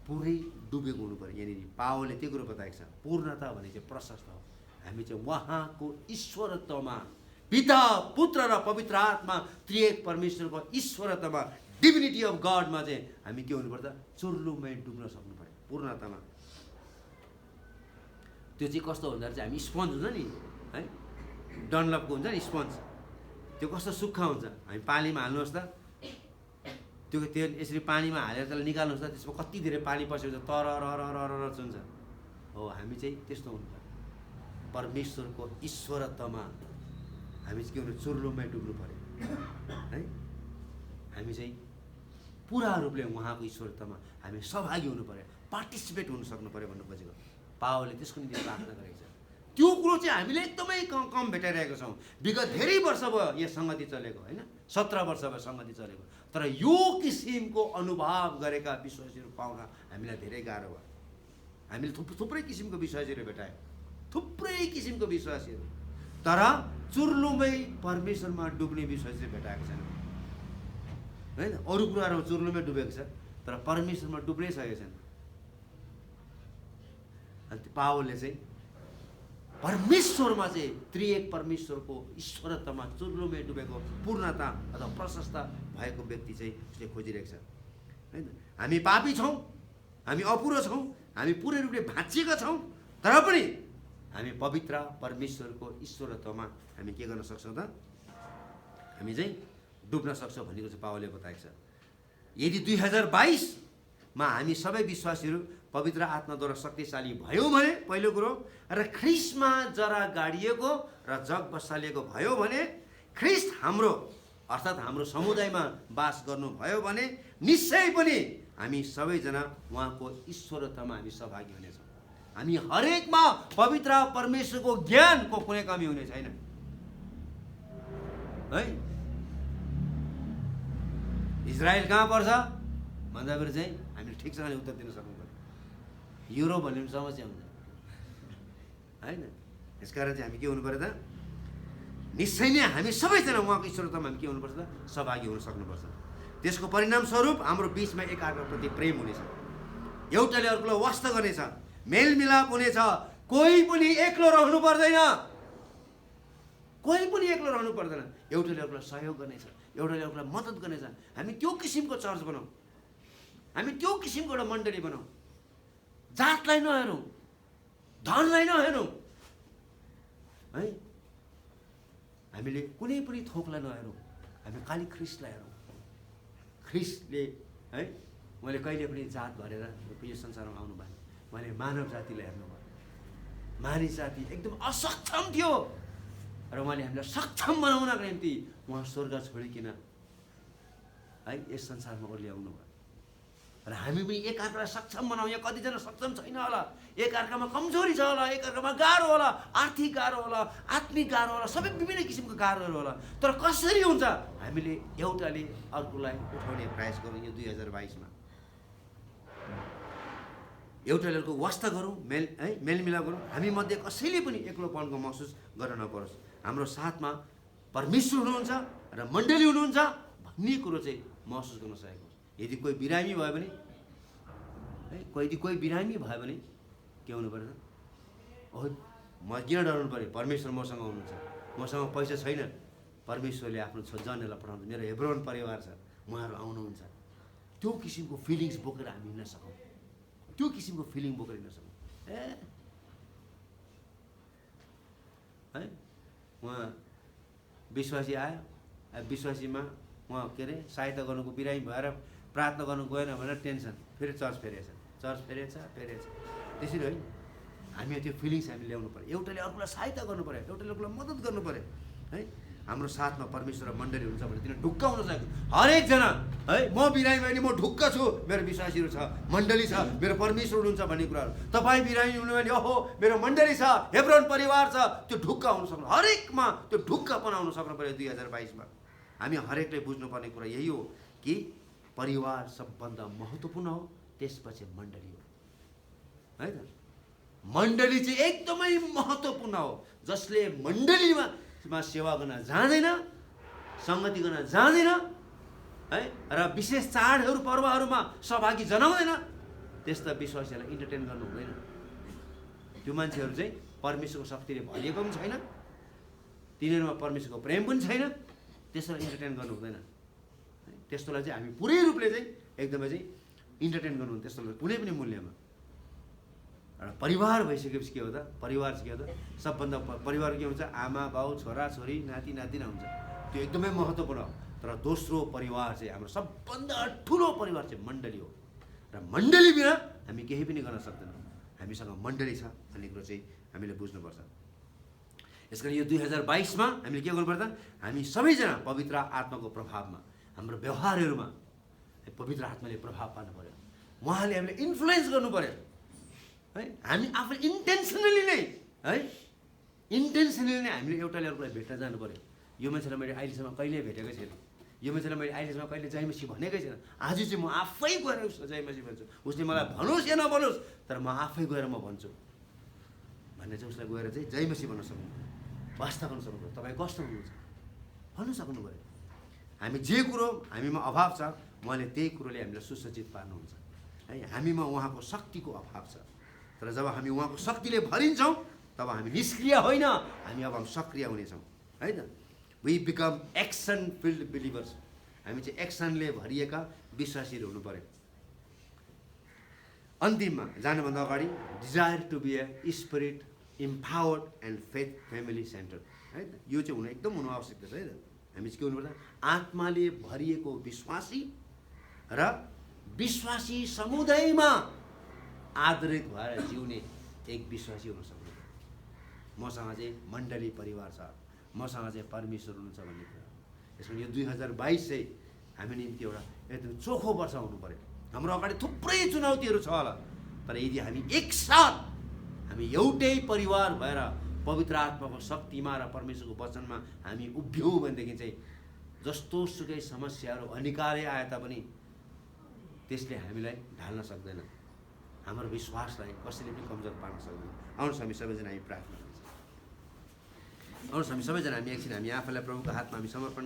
पुरै डुबेको हुनु पर्यो। यहाँनिर पावलले त्यो कुरो बताएको छ। पूर्णता भने चाहिँ प्रशस्त हो। हामी चाहिँ उहाँको ईश्वरत्वमा, पिता, पुत्र र पवित्र आत्मा त्रिएक परमेश्वरको ईश्वरत्वमा, डिभिनिटी अफ गडमा चाहिँ हामी के हुनुपर्छ? चुर्लुमै डुब्न सक्नु पर्यो, पूर्णतामा। त्यो चाहिँ कस्तो भन्दा चाहिँ हामी स्पन्ज हुन्छ नि, है, डनलपको हुन्छ नि स्पन्ज, त्यो कस्तो सुक्खा हुन्छ। हामी पानीमा हाल्नुहोस् त, त्यो यसरी पानीमा हालेर त्यसलाई निकाल्नुहोस् त, त्यसमा कति धेरै पानी पसेको छ, तर चुन्छ। हो, हामी चाहिँ त्यस्तो हुनु पर्यो। परमेश्वरको ईश्वरत्वमा हामी चाहिँ के हुनु? चुर्लुमै डुब्नु पर्यो, है। हामी चाहिँ पुरा रूपले उहाँको ईश्वरत्वमा हामी सहभागी हुनु पर्यो, पार्टिसिपेट हुन सक्नु पर्यो भन्नु खोजेको। पावलले त्यसको निम्ति प्रार्थना गरेको छ। त्यो कुरो चाहिँ हामीले एकदमै कम भेटाइरहेको छौँ। विगत धेरै वर्ष भयो यो सङ्गति चलेको, होइन, 17 वर्ष भयो सङ्गति चलेको। तर यो किसिमको अनुभव गरेका विश्वासीहरू पाउन हामीलाई धेरै गाह्रो भयो। हामीले थुप्रै किसिमको विश्वासीहरू भेटायौँ, थुप्रै किसिमको विश्वासीहरू, तर चुर्लुमै परमेश्वरमा डुब्ने विश्वासी भेटाएको छैन, होइन। अरू कुराहरू चुर्लुमै डुबेको छ, तर परमेश्वरमा डुब्नै सकेको छैन। अनि पावलले चाहिँ परमेश्वरमा चाहिँ त्रिएक परमेश्वरको ईश्वरत्वमा चुर्लुमै डुबेको पूर्णता अथवा प्रशस्त भएको व्यक्ति चाहिँ उसले खोजिरहेको छ, होइन। हामी पापी छौँ, हामी अपुरो छौँ, हामी पुरै रूपले भाँचिएका छौँ, तर पनि हामी पवित्र परमेश्वरको ईश्वरत्वमा हामी के गर्न सक्छौँ त? हामी चाहिँ डुब्न सक्छौँ भन्ने चाहिँ पावलले बताएको छ। यदि 2022मा हामी सबै विश्वासीहरू पवित्र आत्माद्वारा शक्तिशाली भयौँ भने, पहिलो कुरो, र ख्रीष्टमा जरा गाडिएको र जग बसालिएको भयो भने, ख्रीष्ट हाम्रो अर्थात् हाम्रो समुदायमा बास गर्नुभयो भने निश्चय पनि हामी सबैजना उहाँको ईश्वरत्वमा हामी सहभागी हुनेछौँ। हामी हरेकमा पवित्र परमेश्वरको ज्ञानको कुनै कमी हुने छैन। है। इजरायल कहाँ पर्छ भन्दाखेरि चाहिँ हामीले ठिकसँगले उत्तर दिन सक्नु पर्यो। युरोप भन्ने पनि समस्या हुन्छ होइन। त्यसकारण चाहिँ हामी के हुनु पर्यो त, निश्चय नै हामी सबैजना उहाँको ईश्वरत्वमा हामी के हुनुपर्छ त, सहभागी हुन सक्नुपर्छ। त्यसको परिणामस्वरूप हाम्रो बिचमा एकअर्काप्रति प्रेम हुनेछ, एउटाले अर्कोलाई वास्ता गर्नेछ, मेलमिलाप हुनेछ, कोही पनि एक्लो रहनु पर्दैन, कोही पनि एक्लो रहनु पर्दैन, एउटाले अर्कोलाई सहयोग गर्नेछ, एउटाले अर्कोलाई मद्दत गर्नेछ। हामी त्यो किसिमको चर्च बनाऊ, हामी त्यो किसिमको एउटा मण्डली बनाऊ, जातलाई नहेरौँ, धनलाई नहेरौँ है। हामीले कुनै पनि थोकलाई नहेरौँ, हामी खालि ख्रिस्टलाई हेरौँ। ख्रिस्टले है उहाँले कहिले पनि जात भरेर यो संसारमा आउनु भएन, उहाँले मानव जातिलाई हेर्नुभयो। मानिस जाति एकदम असक्षम थियो र उहाँले हामीलाई सक्षम बनाउनको निम्ति उहाँ स्वर्ग छोडिकन है यस संसारमा ओर्ल्याउनु भयो। र हामी पनि एकअर्कालाई सक्षम बनाउँ। यहाँ कतिजना सक्षम छैन होला, एकअर्कामा कमजोरी छ होला, एकअर्कामा गाह्रो होला, आर्थिक गाह्रो होला, आत्मिक गाह्रो होला, सबै विभिन्न किसिमको गाह्रोहरू होला। तर कसरी हुन्छ, हामीले एउटाले अर्कोलाई उठाउने प्रयास गरौँ। यो 2022 एउटाले अर्को वास्ता गरौँ, मेलमिलाप गरौँ। हामी मध्ये कसैले पनि एक्लोपनको महसुस गर्न नपरोस्। हाम्रो साथमा परमेश्वर हुनुहुन्छ र मण्डली हुनुहुन्छ भन्ने कुरो चाहिँ महसुस गर्न सकेको होस्। यदि कोही बिरामी भयो भने है, कोही बिरामी भयो भने के हुनु पर्यो त, ओह म किन डराउनु पऱ्यो, परमेश्वर मसँग हुनुहुन्छ, मसँग पैसा छैन, परमेश्वरले आफ्नो जनहरूलाई पठाउनु, मेरो हेब्रोन परिवार छ, उहाँहरू आउनुहुन्छ। त्यो किसिमको फिलिङ्स बोकेर हामी हिँड्न सकौँ, त्यो किसिमको फिलिङ बोकेर हिँड्न सकौँ। है उहाँ विश्वासी आयो, विश्वासीमा उहाँ के अरे सहायता गर्नुको बिरामी भएर प्रार्थना गर्नु गएन भनेर टेन्सन, फेरि चर्च फेरेछ, त्यसरी है। हामी त्यो फिलिङ्स हामी ल्याउनु पऱ्यो, एउटाले अर्कोलाई सहायता गर्नु पऱ्यो, एउटाले अर्कोलाई मद्दत गर्नु पऱ्यो है। हाम्रो साथमा परमेश्वर र मण्डली हुन्छ भने तिनीहरू ढुक्क हुन सक्यो। हरेकजना है, म बिरामी भयो भने म ढुक्क छु, मेरो विश्वासीहरू छ, मण्डली छ, मेरो परमेश्वर हुनुहुन्छ भन्ने कुराहरू। तपाईँ बिरामी हुनु भने ओहो मेरो मण्डली छ, हेब्रोन परिवार छ, त्यो ढुक्क हुन सक्नु, हरेकमा त्यो ढुक्कपन आउन सक्नु पऱ्यो। 2022 हामी हरेकले बुझ्नुपर्ने कुरा यही हो कि परिवार सबभन्दा महत्त्वपूर्ण हो, त्यसपछि मण्डली हो है त। मण्डली चाहिँ एकदमै महत्त्वपूर्ण हो। जसले मण्डलीमा सेवा गर्न जाँदैन, सङ्गति गर्न जाँदैन है, र विशेष चाडहरू पर्वहरूमा सहभागी जनाउँदैन, त्यस्ता विश्वासीहरूलाई इन्टरटेन गर्नु हुँदैन। त्यो मान्छेहरू चाहिँ परमेश्वरको शक्तिले भरिएको पनि छैन, तिनीहरूमा परमेश्वरको प्रेम पनि छैन, त्यसलाई इन्टरटेन गर्नु हुँदैन। त्यस्तोलाई चाहिँ हामी पुरै रूपले चाहिँ एकदमै चाहिँ इन्टरटेन गर्नु, त्यस्तोलाई कुनै पनि मूल्यमा। एउटा परिवार भइसकेपछि के हो त, परिवार चाहिँ के हो त, सबभन्दा परिवार के हुन्छ, आमा बाउ, छोरा छोरी, नाति नातिना हुन्छ, त्यो एकदमै महत्त्वपूर्ण हो। तर दोस्रो परिवार चाहिँ हाम्रो सबभन्दा ठुलो परिवार चाहिँ मण्डली हो। र मण्डली बिना हामी केही पनि गर्न सक्दैनौँ। हामीसँग मण्डली छ भन्ने कुरो चाहिँ हामीले बुझ्नुपर्छ। यसकारण यो 2022 हामीले के गर्नुपर्छ त, हामी सबैजना पवित्र आत्माको प्रभावमा, हाम्रो व्यवहारहरूमा पवित्र आत्माले प्रभाव पार्नु पऱ्यो, उहाँले हामीले इन्फ्लुएन्स गर्नु पऱ्यो है। हामी आफै इन्टेन्सनली नै है, इन्टेन्सनली नै हामीले एउटाले अर्कोलाई भेट्न जानु पऱ्यो। यो मान्छेलाई मैले अहिलेसम्म कहिले भेटेकै छैन, यो मान्छेलाई मैले अहिलेसम्म कहिले जयमसी भनेकै छैन, आज चाहिँ म आफै गएर उसको जयमसी भन्छु। उसले मलाई भनोस् या नभनोस्, तर म आफै गएर म भन्छु भन्ने चाहिँ उसलाई गएर चाहिँ जयमसी भन्न सक्नु, वास्ता गर्न सक्नु पऱ्यो। तपाईँ कस्तो हुनुहुन्छ भन्नु सक्नु पऱ्यो। हामी जे कुरो हामीमा अभाव छ, उहाँले त्यही कुरोले हामीलाई सुसज्जित पार्नुहुन्छ है। हामीमा उहाँको शक्तिको अभाव छ, तर जब हामी उहाँको शक्तिले भरिन्छौँ तब हामी निष्क्रिय होइन, हामी अब हामी सक्रिय हुनेछौँ है त। We become action filled believers. हामी चाहिँ एक्सनले भरिएका विश्वासीहरू हुनु पऱ्यो। अन्तिममा जानुभन्दा अगाडि desire to be a spirit empowered and faith family centre है त, यो चाहिँ हुन एकदम हुनु आवश्यक छ है त। हामी चाहिँ के हुनुपर्छ, आत्माले भरिएको विश्वासी र विश्वासी समुदायमा आधारित भएर जिउने एक विश्वासी हुन सक्नु। मसँग चाहिँ मण्डली परिवार छ, मसँग चाहिँ परमेश्वर हुनुहुन्छ भन्ने कुरा। यसमा यो 2022 चाहिँ हामी निम्ति एउटा एकदम चोखो वर्ष हुनु पऱ्यो। हाम्रो अगाडि थुप्रै चुनौतीहरू छ होला, तर यदि हामी एकसाथ हामी एउटै परिवार भएर पवित्र आत्माको शक्तिमा र परमेश्वरको वचनमा हामी उभियौँ भनेदेखि चाहिँ जस्तो सुकै समस्याहरू अनिकार्य आए तापनि त्यसले हामीलाई ढाल्न सक्दैन, हाम्रो विश्वासलाई कसैले पनि कमजोर पार्न सक्दैन। आउनुहोस् हामी सबैजना हामी प्रार्थना गर्छौँ। आउनुहोस् हामी सबैजना हामी एकछिन हामी आफैलाई प्रभुको हातमा हामी समर्पण